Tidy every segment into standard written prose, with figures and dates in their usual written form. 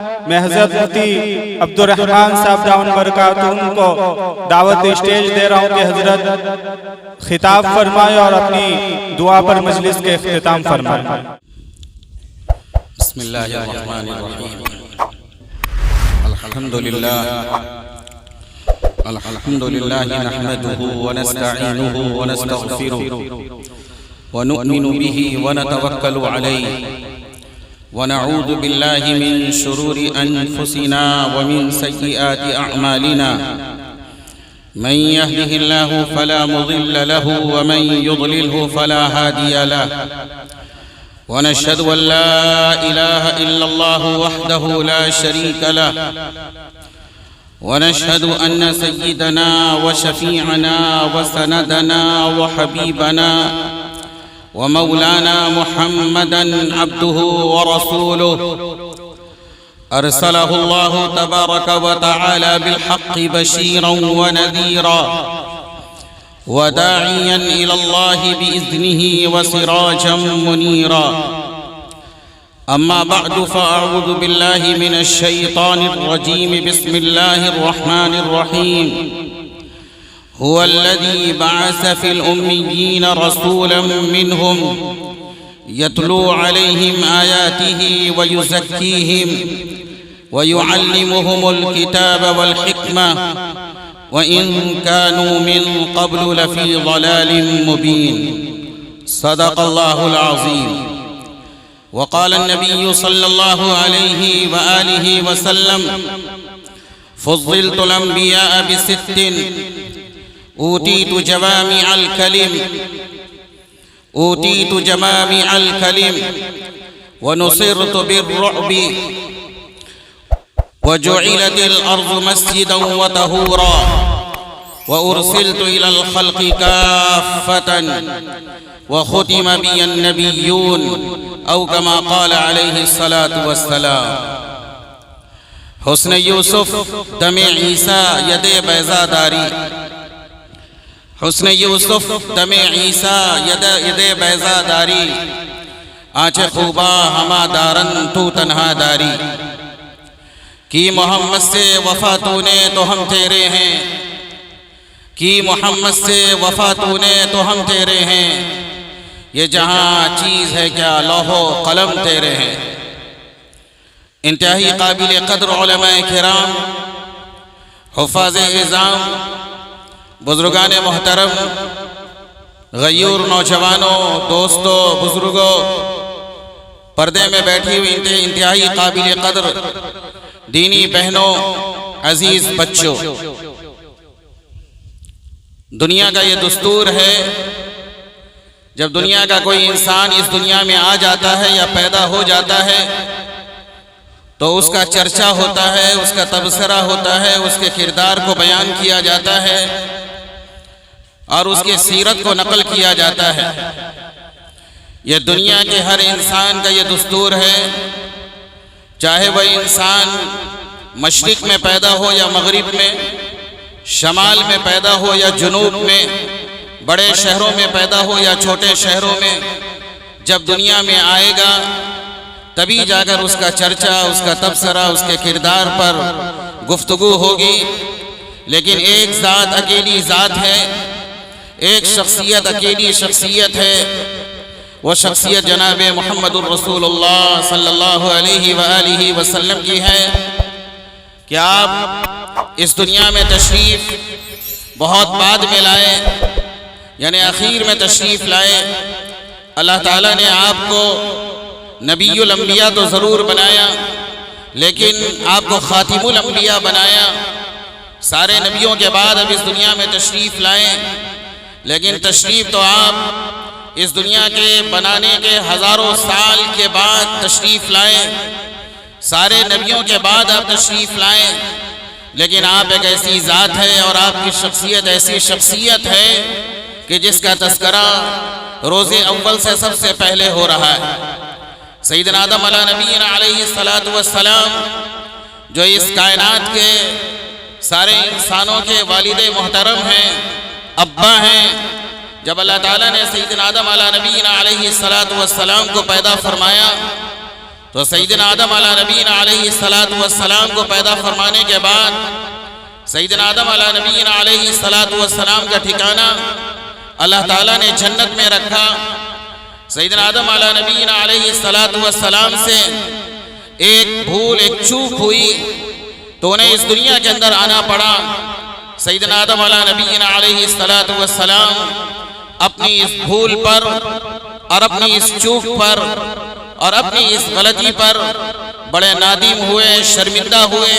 میں حضرت مفتی عبدالرحمن صاحب دامن برکاتہم کو دعوت اسٹیج دے رہا ہوں کہ حضرت خطاب فرمائے اور اپنی دعا پر مجلس کے اختتام فرمائے۔ بسم اللہ الرحمن الرحیم۔ الحمدللہ نحمده ونستعینه ونستغفره ونؤمن به ونتوکل علیہ ونعوذ باللہ من شرور انفسنا ومن سیئات اعمالنا من يهده الله فلا مضل له ومن يضلله فلا هادي له ونشهد أن لا إله إلا الله وحده لا شريك له ونشهد أن سيدنا وشفيعنا وسندنا وحبيبنا ومولانا محمدا عبده ورسوله أرسله الله تبارك وتعالى بالحق بشيرا ونذيرا وداعيا إلى الله بإذنه وسراجا منيرا أما بعد فأعوذ بالله من الشيطان الرجيم بسم الله الرحمن الرحيم هو الذي بعث في الأميين رسولا منهم يتلو عليهم آياته ويزكيهم ويعلمهم الكتاب والحكمة وإن كانوا من قبل لفي ضلال مبين صدق الله العظيم وقال النبي صلى الله عليه وآله وسلم فضلت الأنبياء بست أوتيت جوامع الكلم ونصرت بالرعب وجعلت الأرض مسجدا وطهورا وأرسلت إلى الخلق كافة وختم بي النبيون أو كما قال عليه الصلاة والسلام حسن یوسف دم عیسیٰ ید بیضا داری حسن یوسف دم عیسیٰ ید بیضا داری آنچ خوبا ہما دارن تو تنہا داری کی محمد سے وفا تو نے تو ہم تیرے ہیں کی محمد سے وفا تو نے تو ہم تیرے ہیں یہ جہاں چیز ہے کیا لوح و قلم تیرے ہیں۔ انتہائی قابل قدر علماء کرام، حفاظ اعظام، بزرگان محترم، غیور نوجوانوں، دوستوں، بزرگوں، پردے میں بیٹھی ہوئی انتہائی قابل قدر دینی بہنوں، عزیز بچوں، دنیا کا یہ دستور ہے جب دنیا کا کوئی انسان اس دنیا میں آ جاتا ہے یا پیدا ہو جاتا ہے تو اس کا چرچا ہوتا ہے، اس کا تبصرہ ہوتا ہے، اس کے کردار کو بیان کیا جاتا ہے اور اس کی سیرت کو نقل کیا جاتا ہے۔ یہ دنیا کے ہر انسان کا یہ دستور ہے، چاہے وہ انسان مشرق میں پیدا ہو یا مغرب میں، شمال میں پیدا ہو یا جنوب میں، بڑے شہروں میں پیدا ہو یا چھوٹے شہروں میں، جب دنیا میں آئے گا تبھی جا کر اس کا چرچا، اس کا تبصرہ، اس کے کردار پر گفتگو ہوگی۔ لیکن ایک ذات اکیلی ذات ہے، ایک شخصیت اکیلی شخصیت ہے، وہ شخصیت جناب محمد الرسول اللہ صلی اللہ علیہ وآلہ وسلم کی ہے کہ آپ اس دنیا میں تشریف بہت بعد میں لائے، یعنی اخیر میں تشریف لائے۔ اللہ تعالیٰ نے آپ کو نبی الانبیاء تو ضرور بنایا، لیکن آپ کو خاتم الانبیاء بنایا۔ سارے نبیوں کے بعد اب اس دنیا میں تشریف لائے، لیکن تشریف تو آپ اس دنیا کے بنانے کے ہزاروں سال کے بعد تشریف لائے، سارے نبیوں کے بعد آپ تشریف لائے، لیکن آپ ایک ایسی ذات ہے اور آپ کی شخصیت ایسی شخصیت ہے کہ جس کا تذکرہ روز اول سے سب سے پہلے ہو رہا ہے۔ سیدنا آدم علیہ نبینا علیہ السلام جو اس کائنات کے سارے انسانوں کے والد محترم ہیں، ابا ہیں، جب اللہ تعالیٰ نے سیدنا آدم علیہ نبینا علیہ السلام کو پیدا فرمایا تو سیدنا آدم علیہ نبینا علیہ السلام کو پیدا فرمانے کے بعد سیدنا آدم علیہ نبینا علیہ السلام کا ٹھکانہ اللہ تعالیٰ نے جنت میں رکھا۔ سیدنا آدم علیہ نبینا علیہ السلام سے ایک بھول ایک چوک ہوئی تو انہیں اس دنیا کے اندر آنا پڑا۔ سیدنا آدم علیہ نبینا علیہ السلام اپنی اس بھول پر اور اپنی اس چوک پر اور اپنی اس غلطی پر بڑے نادم ہوئے، شرمندہ ہوئے،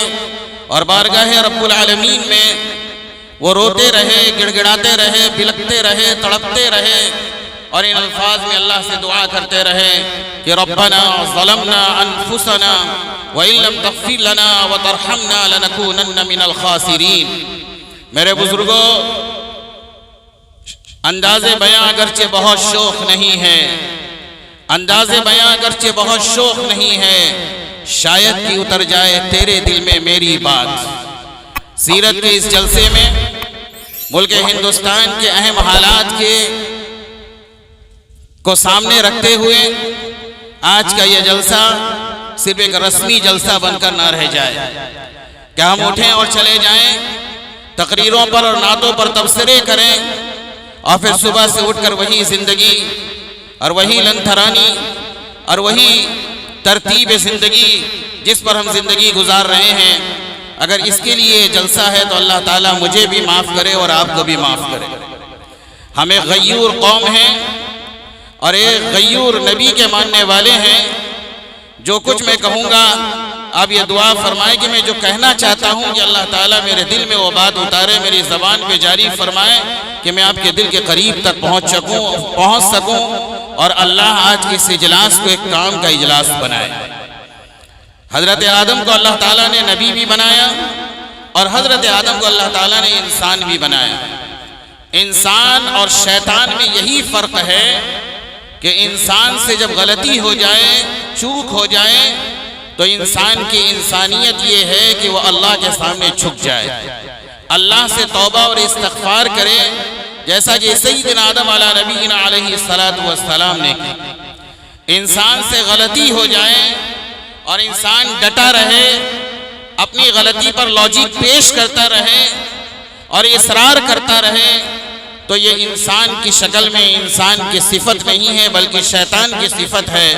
اور بارگاہ رب العالمین میں وہ روتے رہے، گڑ گڑاتے رہے، بلکتے رہے، تڑپتے رہے، اور ان الفاظ میں اللہ سے دعا کرتے رہے کہ ربنا ظلمنا انفسنا وَإِن لَّمْ تَغْفِرْ لَنَا وَتَرْحَمْنَا لَنَكُونَنَّ مِنَ الْخَاسِرِينَ۔ میرے بزرگوں، انداز بیاں اگرچہ بہت شوق نہیں ہے، انداز بیاں اگرچہ بہت شوق نہیں ہے، شاید کہ اتر جائے تیرے دل میں میری بات۔ سیرت کے اس جلسے میں ملک ہندوستان کے اہم حالات کو سامنے رکھتے ہوئے آج کا یہ جلسہ صرف ایک رسمی جلسہ بن کر نہ رہ جائے کہ ہم اٹھیں اور چلے جائیں، تقریروں پر اور نعتوں پر تبصرے کریں، اور پھر صبح سے اٹھ کر وہی زندگی اور وہی لنتھرانی اور وہی ترتیب زندگی جس پر ہم زندگی گزار رہے ہیں، اگر اس کے لیے جلسہ ہے تو اللہ تعالیٰ مجھے بھی معاف کرے اور آپ کو بھی معاف کرے۔ ہم ایک غیور قوم ہیں اور ایک غیور نبی کے ماننے والے ہیں۔ جو کچھ میں کہوں گا آپ یہ دعا فرمائیں کہ میں جو کہنا چاہتا ہوں کہ اللہ تعالیٰ میرے دل میں وہ بات اتارے، میری زبان پہ جاری فرمائے کہ میں آپ کے دل کے قریب تک پہنچ سکوں، اور اللہ آج کے اس اجلاس کو ایک کام کا اجلاس بنائے۔ حضرت آدم کو اللہ تعالیٰ نے نبی بھی بنایا، اور حضرت آدم کو اللہ تعالیٰ نے انسان بھی بنایا۔ انسان اور شیطان میں یہی فرق ہے کہ انسان سے جب غلطی ہو جائے، چوک ہو جائے، تو انسان کی انسانیت یہ ہے کہ وہ اللہ کے سامنے جھک جائے، اللہ سے توبہ اور استغفار کرے، جیسا کہ سیدنا آدم علیہ نبینا علیہ السلام نے کی۔ انسان سے غلطی ہو جائے اور انسان ڈٹا رہے، اپنی غلطی پر لاجک پیش کرتا رہے اور اصرار کرتا رہے، تو یہ انسان کی شکل میں انسان کی صفت نہیں ہے بلکہ شیطان کی صفت ہے۔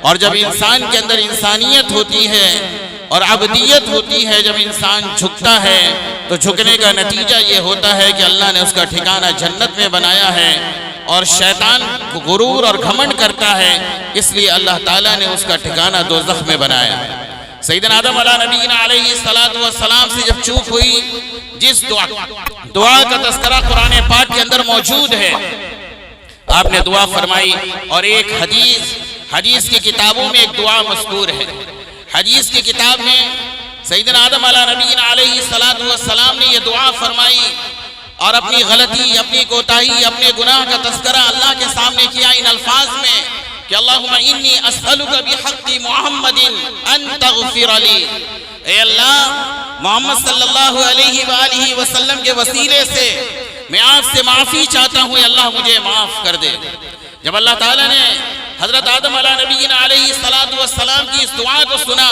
اور جب انسان کے اندر انسانیت ہوتی ہے اور عبدیت ہوتی ہے، جب انسان جھکتا ہے تو جھکنے کا نتیجہ یہ ہوتا ہے کہ اللہ نے اس کا ٹھکانہ جنت میں بنایا ہے، اور شیطان غرور اور گھمنڈ کرتا ہے، اس لیے اللہ تعالیٰ نے اس کا ٹھکانہ دوزخ میں بنایا۔ سیدنا آدم علیہ نبینا علیہ السلام سے جب چوک ہوئی، جس دعا کا تذکرہ قرآن پاک کے اندر موجود ہے، آپ نے دعا فرمائی، اور ایک حدیث کی کتابوں میں ایک دعا مذکور ہے۔ حدیث کی کتاب میں سیدنا آدم علیہ نبینا علیہ السلام نے یہ دعا فرمائی اور اپنی غلطی، اپنی کوتاہی، اپنے گناہ کا تذکرہ اللہ کے سامنے کیا ان الفاظ میں کہ اللہم انی اسألک بحق محمد ان تغفر لی۔ اے اللہ، محمد صلی اللہ علیہ وآلہ وسلم کے وسیلے سے میں آپ سے معافی چاہتا ہوں، اے اللہ مجھے معاف کر دے۔ جب اللہ تعالیٰ نے حضرت آدم علیہ نبینا علیہ السلام کی اس دعا کو سنا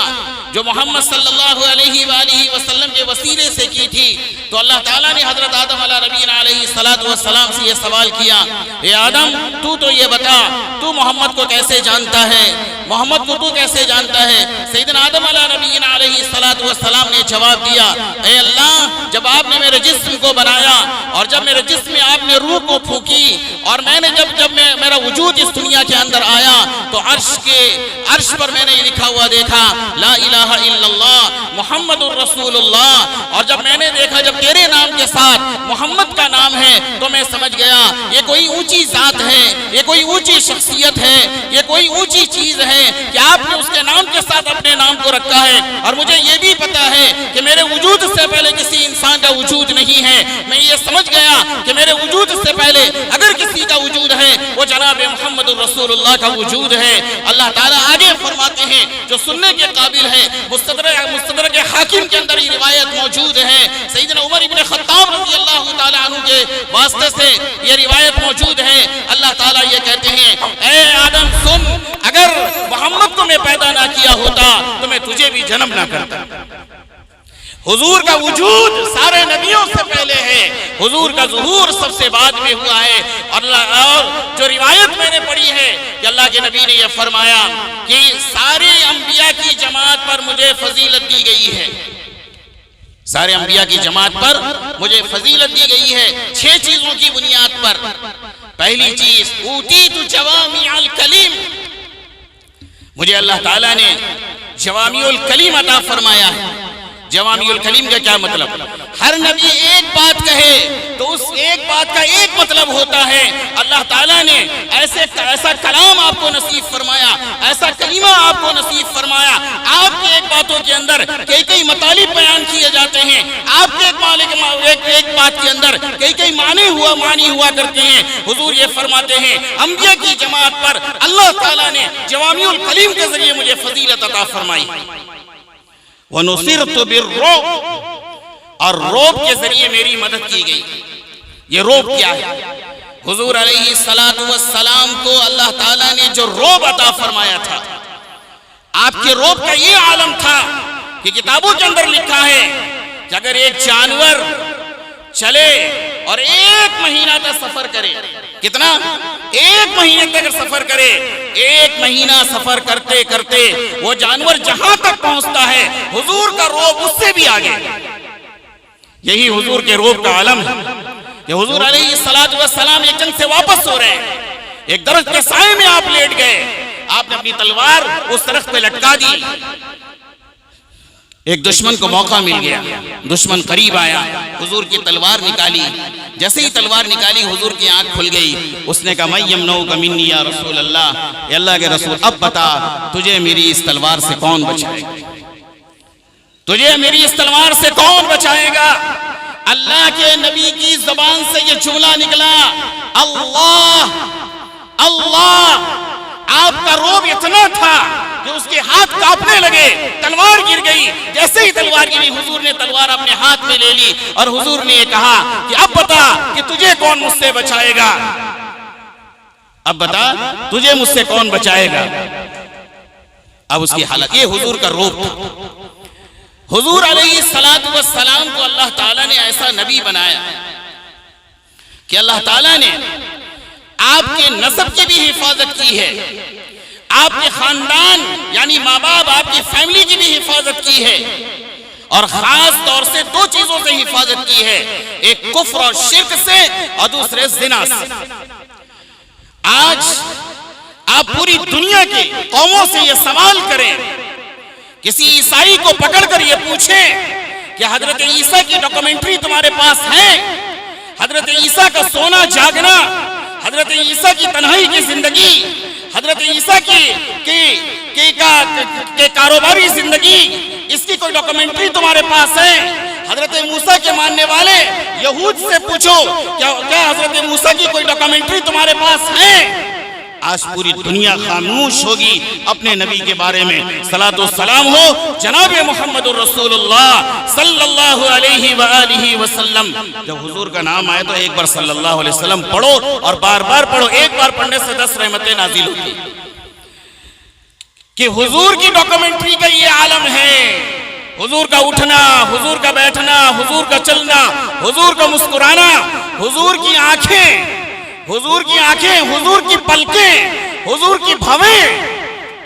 جو محمد صلی اللہ علیہ وآلہ وسلم کے وسیلے سے کی تھی، تو اللہ تعالیٰ نے حضرت آدم علیہ نبینا علیہ السلام سے یہ سوال کیا، اے آدم، تو یہ بتا، تو محمد کو کیسے جانتا ہے؟ محمد کو تو کیسے جانتا ہے؟ سیدنا آدم علیہ نبینا علیہ السلام نے جواب دیا، اے اللہ، جب آپ نے میرے جسم کو بنایا اور جب میرے جسم میں آپ نے روح کو پھونکی، اور میں نے جب میرا وجود اس دنیا کے اندر آیا تو عرش پر میں نے یہ لکھا ہوا دیکھا، لا الہ الا اللہ محمد الرسول اللہ، اور جب میں نے دیکھا جب تیرے نام کے ساتھ محمد کا نام ہے تو میں سمجھ گیا یہ کوئی اونچی ذات ہے، یہ کوئی اونچی شخصیت ہے، یہ کوئی اونچی چیز ہے کہ آپ نے اس کے نام کے ساتھ اپنے نام کو رکھا ہے۔ اور مجھے یہ بھی پتا ہے کہ میرے وجود سے پہلے کسی انسان کا وجود نہیں ہے۔ میں یہ سمجھ گیا کہ میرے وجود سے پہلے اگر کسی کا وجود ہے وہ جناب محمد الرسول اللہ کا وجود ہے۔ اللہ تعالیٰ آگے فرماتے ہیں جو سننے کے قابل ہے، مستدرک حاکم کے اندر یہ روایت موجود ہے، سیدنا عمر ابن خطاب رضی اللہ تعالیٰ عنہ کے کے واسطے سے یہ روایت موجود ہے، اللہ تعالیٰ یہ کہتے ہیں اے آدم سن، اگر محمد کو میں پیدا نہ کیا ہوتا تو میں تجھے بھی جنم نہ کرتا۔ حضور کا وجود سارے نبیوں سے پہلے ہے، حضور کا ظہور سب سے بعد میں ہوا ہے۔ اور جو روایت میں نے پڑھی ہے کہ اللہ کے نبی نے یہ فرمایا کہ سارے انبیاء کی جماعت پر مجھے فضیلت دی گئی ہے، سارے انبیاء کی جماعت پر مجھے فضیلت دی گئی ہے 6 چیزوں کی بنیاد پر۔ پہلی چیز اوتیت جوامع الکلم، مجھے اللہ تعالیٰ نے جوامع الکلم عطا فرمایا ہے۔ جوامع الکلم کا کیا مطلب؟ ہر نبی ایک بات کہے تو اس ایک بات کا ایک مطلب ہوتا ہے۔ اللہ تعالیٰ نے ایسا کلام آپ کو نصیب فرمایا، ایسا کلمہ آپ کو نصیب فرمایا، آپ کی ایک باتوں کے اندر کئی مطالب بیان کیے جاتے ہیں، آپ کے ایک بات کے اندر کئی معنی ہوا کرتے ہیں۔ حضور یہ فرماتے ہیں انبیاء کی جماعت پر اللہ تعالیٰ نے جوامع الکلم کے ذریعے مجھے فضیلت عطا فرمائی۔ وَنُصِرْتُ بِالرُّعْبِ، اور روب کے ذریعے میری مدد کی گئی۔ یہ روب کیا ہے؟ حضور علیہ السلام کو اللہ تعالیٰ نے جو روب عطا فرمایا تھا، آپ کے روب کا یہ عالم تھا کہ کتابوں کے اندر لکھا ہے کہ اگر ایک جانور چلے اور 1 مہینہ تک سفر کرے، کتنا؟ 1 مہینے تک سفر کرے، 1 مہینہ سفر کرتے کرتے وہ جانور جہاں تک پہنچتا ہے حضور کا روب اس سے بھی آگے۔ یہی حضور کے روب کا عالم ہے کہ حضور علیہ السلام ایک جنگ سے واپس ہو رہے ہیں، ایک درخت کے سائے میں آپ لیٹ گئے، آپ نے اپنی تلوار اس درخت پہ لٹکا دی۔ ایک دشمن کو موقع مل گیا، دشمن قریب آیا، حضور کی تلوار نکالی، جیسے ہی تلوار نکالی حضور کی آنکھ کھل گئی۔ اس نے کہا من یمنعک منی یا رسول اللہ، اے اللہ کے رسول اب بتا تجھے میری اس تلوار سے کون بچائے گا، تجھے میری اس تلوار سے کون بچائے گا؟ اللہ کے نبی کی زبان سے یہ جملہ نکلا، اللہ اللہ۔ آپ کا روب اتنا تھا کہ اس کے ہاتھ کانپنے لگے، تلوار گر گئی، جیسے ہی تلوار گری حضور نے تلوار اپنے ہاتھ میں لے لی اور حضور نے یہ کہا کہ اب بتا کہ تجھے کون مجھ سے بچائے گا، اب بتا تجھے مجھ سے کون بچائے گا۔ اب اس کی حالت یہ حضور کا روب تھا۔ حضور علیہ السلام کو اللہ تعالیٰ نے ایسا نبی بنایا کہ اللہ تعالیٰ نے آپ کے نسب کی بھی حفاظت کی ہے، آپ کے خاندان یعنی ماں باپ آپ کی فیملی کی بھی حفاظت کی ہے، اور خاص طور سے 2 چیزوں سے حفاظت کی ہے، ایک کفر اور شرک سے اور دوسرے زنا سے۔ آج آپ پوری دنیا کی قوموں سے یہ سوال کریں، کسی عیسائی کو پکڑ کر یہ پوچھیں کہ حضرت عیسیٰ کی ڈاکومنٹری تمہارے پاس ہے؟ حضرت عیسیٰ کا سونا جاگنا، حضرت عیسیٰ کی تنہائی کی زندگی، حضرت عیسیٰ کی کاروباری زندگی، اس کی کوئی ڈاکومنٹری تمہارے پاس ہے؟ حضرت موسیٰ کے ماننے والے یہود سے پوچھو کیا حضرت موسیٰ کی کوئی ڈاکومنٹری تمہارے پاس ہے؟ آج پوری دنیا خاموش ہوگی اپنے نبی کے بارے میں، صلاۃ و سلام ہو جناب محمد الرسول اللہ صلی اللہ علیہ وآلہ وسلم۔ جب حضور کا نام آئے تو ایک بار صلی اللہ علیہ وسلم پڑھو اور بار بار پڑھو، ایک بار پڑھنے سے 10 رحمتیں نازل ہوتی کہ حضور کی ڈاکومنٹری کا یہ عالم ہے۔ حضور کا اٹھنا، حضور کا بیٹھنا، حضور کا چلنا، حضور کا مسکرانا، حضور کی آنکھیں، حضور کی آنکھیں، حضور کی پلکیں، حضور کی بھویں،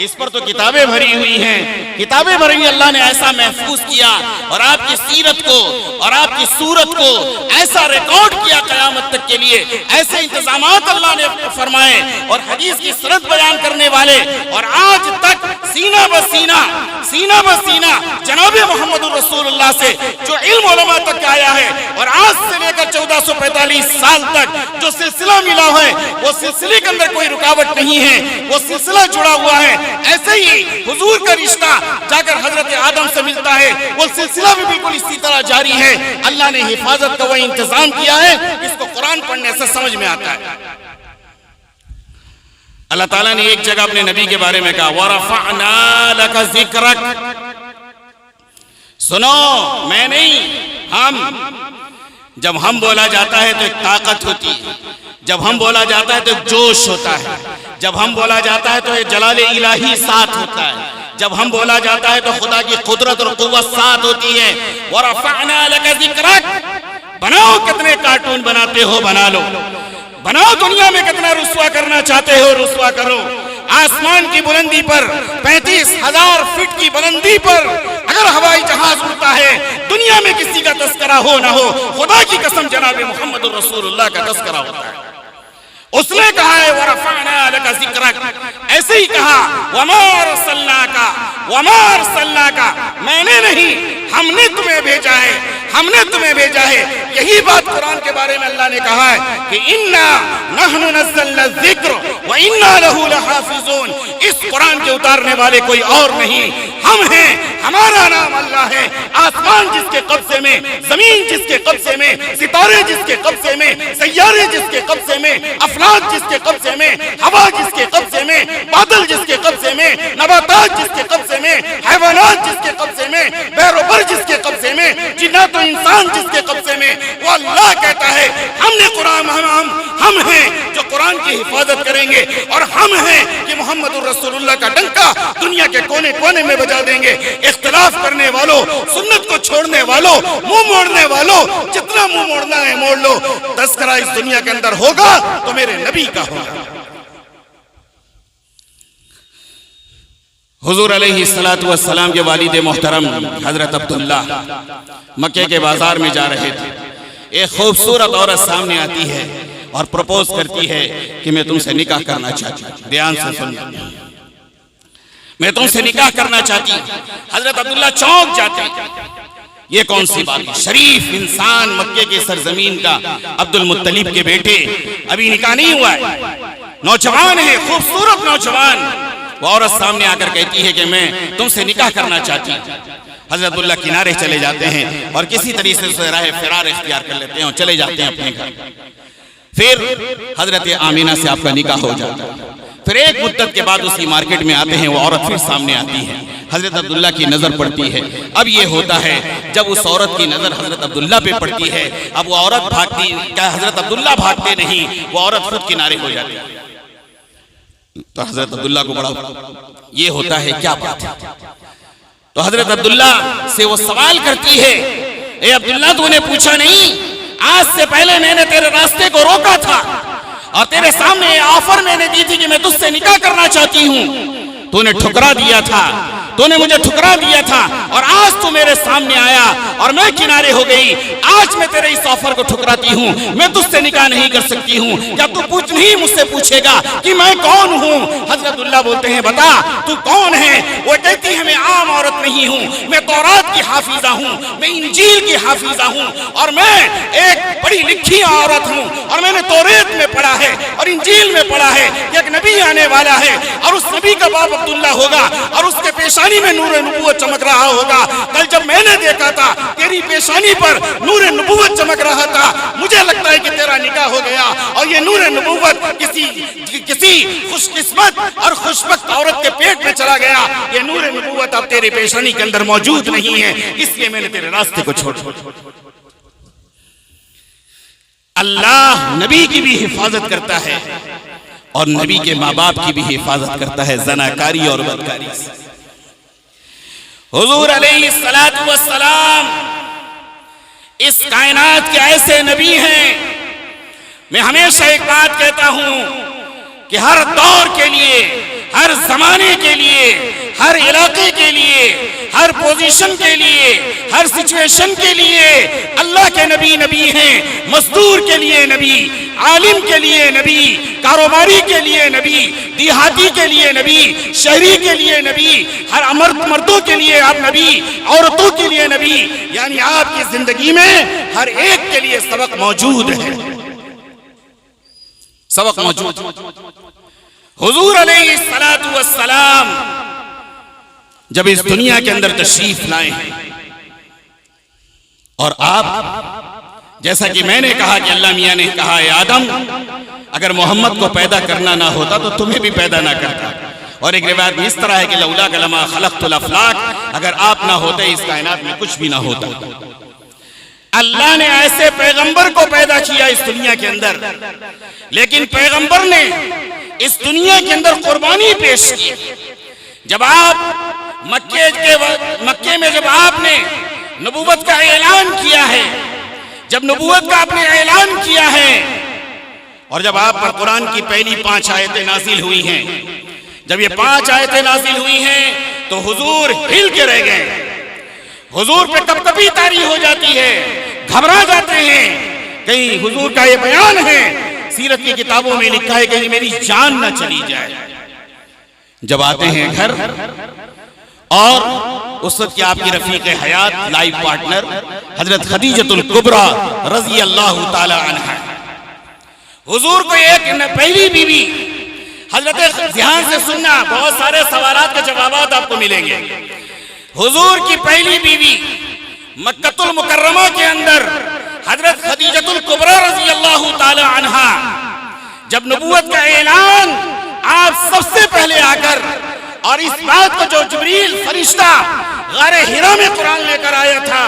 اس پر تو کتابیں بھری ہوئی ہیں، کتابیں بھری ہوئی۔ اللہ نے ایسا محفوظ کیا اور آپ کی سیرت کو اور آپ کی صورت کو ایسا ریکارڈ کیا قیامت تک کے لیے، ایسے انتظامات اللہ نے فرمائے اور حدیث کی سند بیان کرنے والے، اور آج تک سینہ بہ سینہ جناب محمد الرسول اللہ سے جو علم علماء تک آیا ہے، اور آج سے لے کر 1445 سال تک جو سلسلہ ملا ہے، وہ سلسلے کے اندر کوئی رکاوٹ نہیں ہے، وہ سلسلہ جڑا ہوا ہے۔ ایسے ہی حضور کا رشتہ جا کر حضرت آدم سے ملتا ہے، وہ سلسلہ بھی بالکل اسی طرح جاری ہے۔ اللہ نے حفاظت کا وہ انتظام کیا ہے، اس کو قرآن پڑھنے سے سمجھ میں آتا ہے۔ اللہ تعالیٰ نے ایک جگہ اپنے نبی کے بارے میں کہا وَرَفَعْنَا لَكَ ذِكْرَكَ، سنو میں نہیں، ہم جب ہم بولا جاتا ہے تو ایک طاقت ہوتی ہے، جب ہم بولا جاتا ہے تو ایک جوش ہوتا ہے، جب ہم بولا جاتا ہے تو ایک جلال الہی ساتھ ہوتا ہے، جب ہم بولا جاتا ہے تو خدا کی قدرت اور قوت ساتھ ہوتی ہے۔ وَرَفَعْنَا لَكَ ذِكْرَكَ، بناؤ کتنے کارٹون بناتے ہو بنا لو، بناؤ دنیا میں کتنا رسوا کرنا چاہتے ہو رسوا کرو۔ آسمان کی بلندی پر 35,000 فٹ کی بلندی پر اگر ہوائی جہاز اڑتا ہے، دنیا میں کسی کا تذکرہ ہو نہ ہو، خدا کی قسم جناب محمد الرسول اللہ کا تذکرہ ہوتا ہے۔ اس نے کہا ہے وَرَفَعْنَا لَكَ ذِكْرَكَ، ایسے ہی کہا وَمَا أَرْسَلْنَاكَ، میں نے نہیں، ہم نے تمہیں بھیجا ہے، ہم نے تمہیں بھیجا ہے۔ یہی بات قرآن کے بارے میں اللہ نے کہا ہے کہ إِنَّا نَحْنُ نَزَّلْنَا الذِّكْرَ وَإِنَّا لَهُ لَحَافِظُونَ، اس قرآن کے اتارنے والے کوئی اور نہیں، ہم ہیں، ہمارا نام اللہ ہے۔ آسمان جس کے قبضے میں، زمین جس کے قبضے میں، ستارے جس کے قبضے میں، سیارے جس کے قبضے میں، افلاک جس کے قبضے میں، ہوا جس کے قبضے میں، بادل جس کے قبضے میں، نباتات جس کے قبضے میں، حیوانات جس کے قبضے میں، بحر و بر جس کے قبضے میں، جنات و انسان جس کے قبضے میں، وہ اللہ کہتا ہے ہم نے قرآن، ہم ہیں جو قرآن کی حفاظت کریں گے، اور ہم ہیں کہ محمد الرسول اللہ کا ڈنکا دنیا کے کونے کونے میں بجا دیں گے۔ اختلاف کرنے والوں، سنت کو چھوڑنے والوں، منہ موڑنے والوں، جتنا منہ موڑنا ہے موڑ لو، تذکرہ اس دنیا کے اندر ہوگا تو میرے نبی کا ہوگا۔ حضور علیہ السلام کے والد محترم حضرت عبداللہ مکے کے بازار میں جا رہے تھے، ایک خوبصورت عورت سامنے آتی ہے اور پروپوز کرتی ہے کہ میں تم سے نکاح کرنا چاہتی ہوں، دھیان سے سننا، میں تم سے نکاح کرنا چاہتی ہوں۔ حضرت عبداللہ چونک جاتے ہیں، یہ کون سی بات ہے؟ شریف انسان، مکے کے سرزمین کا، عبد المطلب کے بیٹے، ابھی نکاح نہیں ہوا ہے، نوجوان ہے، خوبصورت نوجوان، وہ عورت سامنے آ کر کہتی ہے کہ میں تم سے نکاح کرنا چاہتی ہوں۔ حضرت عبداللہ کنارے چلے جاتے ہیں اور کسی طریقے سے راہ فرار اختیار کر لیتے ہیں اور چلے جاتے ہیں اپنے گھر۔ پھر حضرت آمینہ سے آپ کا نکاح ہو جاتا ہے۔ پھر ایک مدت کے بعد اسی مارکیٹ میں آتے ہیں، وہ عورت پھر سامنے آتی ہے، حضرت عبداللہ کی نظر پڑتی ہے۔ اب یہ ہوتا ہے جب اس عورت کی نظر حضرت عبداللہ پہ پڑتی ہے، اب وہ عورت بھاگتی، کیا حضرت عبداللہ بھاگتے نہیں، وہ عورت خود کنارے ہو جاتی ہے۔ تو حضرت عبداللہ کو بڑا یہ ہوتا ہے کیا بات ہے؟ تو حضرت عبداللہ سے وہ سوال کرتی ہے، اے عبداللہ تو نے پوچھا نہیں، آج سے پہلے میں نے تیرے راستے کو روکا تھا اور تیرے سامنے یہ آفر میں نے دی تھی کہ میں تجھ سے نکاح کرنا چاہتی ہوں، تو نے ٹھکرا دیا تھا، تو نے مجھے ٹھکرا دیا تھا، اور آج تو میرے سامنے آیا اور میں کنارے ہو گئی، آج میں تیرے اس آفر کو ٹھکراتی ہوں، میں تجھ سے نکاح نہیں کر سکتی ہوں، کیا تو پوچھ نہیں مجھ سے پوچھے گا کہ میں کون ہوں؟ حضرت اللہ بولتے ہیں بتا تو کون ہے؟ وہ کہتی ہے میں عام عورت نہیں ہوں، میں تورات کی حافظہ ہوں، میں انجیل کی حافظہ ہوں، اور میں ایک پڑھی لکھی عورت ہوں، اور میں نے توریت میں پڑھا ہے اور انجیل میں پڑھا ہے کہ ایک نبی آنے والا ہے، اور اس نبی کا باپ عبداللہ ہوگا، اور اس کے پیشانی میں نور نبوت چمک رہا ہوگا۔ کل جب میں نے دیکھا تھا تیری پیشانی پر نور نبوت چمک رہا تھا، مجھے لگتا ہے کہ تیرا نکاح ہو گیا، اور یہ نور نبوت کسی خوش قسمت اور خوشبخت عورت کے پیٹ میں چلا گیا، یہ نور نبوت اب تیری پیشانی کے اندر موجود نہیں ہے، اس لیے میں نے تیرے راستے کو چھوڑ دیا۔ اللہ نبی کی بھی حفاظت کرتا ہے اور نبی کے ماں باپ کی بھی حفاظت کرتا ہے زناکاری اور بدکاری سے۔ حضور علیہ السلام اس کائنات کے ایسے نبی ہیں، میں ہمیشہ ایک بات کہتا ہوں کہ ہر دور کے لیے، ہر زمانے کے لیے، ہر علاقے کے لیے، ہر پوزیشن کے لیے، ہر سچویشن کے لیے اللہ کے نبی نبی ہیں۔ مزدور کے لیے نبی، عالم کے لیے نبی، کاروباری کے لیے نبی، دیہاتی کے لیے نبی، شہری کے لیے نبی، ہر مردوں کے لیے آپ نبی، عورتوں کے لیے نبی، یعنی آپ کی زندگی میں ہر ایک کے لیے سبق موجود ہے، سبق موجود۔ حضور علیہ السلام جب اس دنیا کے اندر تشریف لائے ہیں، اور آپ جیسا کہ میں نے کہا کہ اللہ میاں نے کہا اے آدم اگر محمد کو پیدا کرنا نہ ہوتا تو تمہیں بھی پیدا نہ کرتا، اور ایک روایت میں اس طرح ہے کہ لولاک لما خلقت الافلاک، اگر آپ نہ ہوتے اس کائنات میں کچھ بھی نہ ہوتا۔ اللہ نے ایسے پیغمبر کو پیدا کیا اس دنیا کے اندر، لیکن پیغمبر نے اس دنیا کے اندر قربانی پیش کی۔ جب آپ مکے میں جب آپ نے نبوت کا اعلان کیا ہے، جب نبوت کا آپ نے اعلان کیا ہے، اور جب آپ پر قرآن کی پہلی 5 آیتیں نازل ہوئی ہیں، جب یہ 5 آیتیں نازل ہوئی ہیں تو حضور ہل کے رہ گئے، حضور پہ کپکپی طاری ہو جاتی ہے، گھبرا جاتے ہیں۔ کہیں حضور کا یہ بیان ہے، سیرت کی کتابوں میں لکھا ہے کہ میری جان نہ چلی جائے۔ جب آتے ہیں گھر اور اس وقت کی آپ کی رفیق حیات لائف پارٹنر حضرت خدیجۃ الکبریٰ رضی اللہ تعالی عنہا، حضور کو ایک پہلی بیوی، حضرت دھیان سے سننا، بہت سارے سوالات کے جوابات آپ کو ملیں گے۔ حضور کی پہلی بیوی مکہ المکرمہ کے اندر حضرت خدیجۃ الکبریٰ رضی اللہ تعالی عنہا، جب نبوت کا اعلان آپ سب سے پہلے آ کر، اور اس بات کو جو جبریل فرشتہ غار حرا میں قرآن لے کر آیا تھا،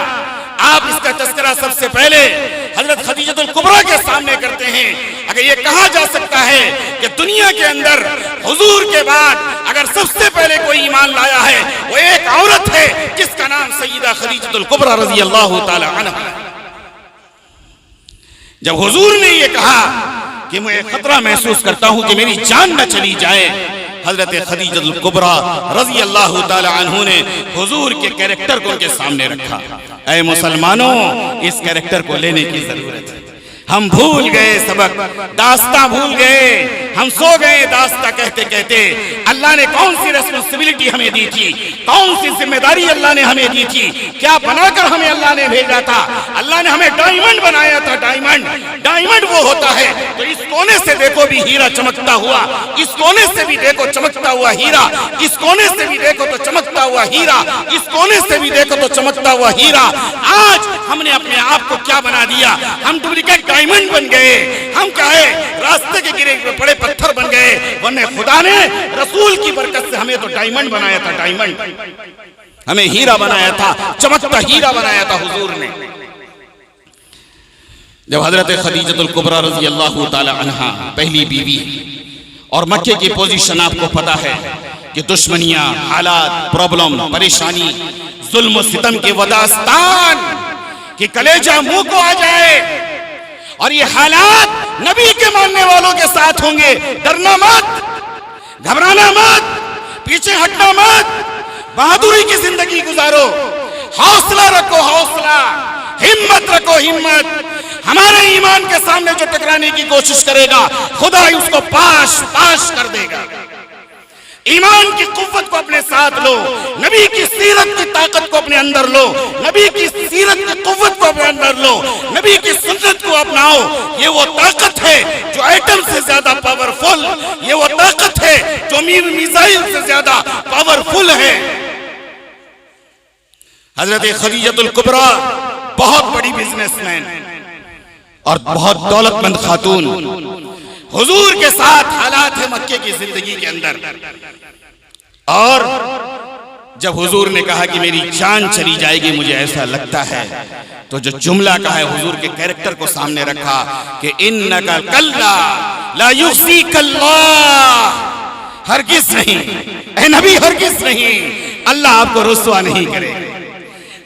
آپ اس کا تذکرہ سب سے پہلے حضرت خدیجۃ الکبریٰ کے سامنے کرتے ہیں۔ اگر یہ کہا جا سکتا ہے کہ دنیا کے اندر حضور کے بعد اگر سب سے پہلے کوئی ایمان لایا ہے وہ ایک عورت ہے جس کا نام سیدہ خدیجۃ الکبریٰ رضی اللہ تعالی عنہا۔ جب حضور نے یہ کہا کہ میں خطرہ محسوس کرتا ہوں کہ میری جان نہ چلی جائے، حضرت خدیجۃ الکبریٰ رضی اللہ تعالی عنہ نے حضور کے کیریکٹر کو ان کے سامنے رکھا۔ اے مسلمانوں، اس کیریکٹر کو لینے کی ضرورت ہے۔ ہم بھول گئے سبق، داستاں بھول گئے، ہم سو گئے داستاں کہتے کہتے۔ اللہ نے کون سی ریسپانسبلٹی ہمیں دی تھی، کون سی ذمہ داری اللہ نے ہمیں دی تھی، کیا بنا کر ہمیں اللہ نے بھیجا تھا؟ اللہ نے ہمیں ڈائمنڈ بنایا تھا۔ ڈائمنڈ وہ ہوتا ہے تو اس کونے سے دیکھو بھی ہیرا چمکتا ہوا، اس کونے سے بھی دیکھو چمکتا ہوا ہیرا، اس کونے سے بھی دیکھو تو چمکتا ہوا ہیرا، اس کونے سے بھی دیکھو تو چمکتا ہوا ہیرا۔ آج ہم نے اپنے آپ کو کیا بنا دیا؟ ہم ڈپلیکیٹ ڈائمنڈ بن گئے، ہم کیا ہے راستے کے گرے پڑے پتھر بن گئے، ورنہ خدا نے رسول کی برکت سے ہمیں تو ڈائمنڈ بنایا تھا، ڈائمنڈ ہمیں ہیرا بنایا تھا، چمکتا ہیرا بنایا تھا حضور نے۔ جب حضرت خدیجۃ الکبریٰ رضی اللہ تعالی عنہا پہلی بیوی، اور مکے کی پوزیشن آپ کو پتا ہے کہ دشمنیاں، حالات، پرابلم، پریشانی، ظلم و ستم کے وداستان کہ کلیجہ منہ کو آ جائے، اور یہ حالات نبی کے ماننے والوں کے ساتھ ہوں گے۔ ڈرنا مت، گھبرانا مت، پیچھے ہٹنا مت، بہادری کی زندگی گزارو، حوصلہ رکھو، حوصلہ، ہمت رکھو، ہمت۔ ہمارے ایمان کے سامنے جو ٹکرانے کی کوشش کرے گا خدا اس کو پاش پاش کر دے گا۔ ایمان کی قوت کو اپنے ساتھ لو، نبی کی سیرت کی طاقت کو اپنے اندر لو، نبی کی سیرت کی قوت کو اپنے اندر لو، نبی کی سنت کو اپناؤ۔ یہ وہ طاقت ہے جو ایٹم سے زیادہ پاورفل، یہ وہ طاقت ہے جو میزائل سے زیادہ پاورفل ہے۔ حضرت خدیجۃ الکبریٰ بہت بڑی بزنس مین اور بہت دولت مند خاتون، حضور کے ساتھ حالات ہے مکے کی زندگی کے اندر، اور جب حضور نے کہا کہ میری جان چلی جائے گی مجھے ایسا لگتا ہے، تو جو جملہ کہا ہے حضور کے کیریکٹر کو سامنے رکھا کہ انکا کلا لا یخزیک اللہ، ہرگز نہیں اے نبی، ہرگز نہیں، اللہ آپ کو رسوا نہیں کرے گا،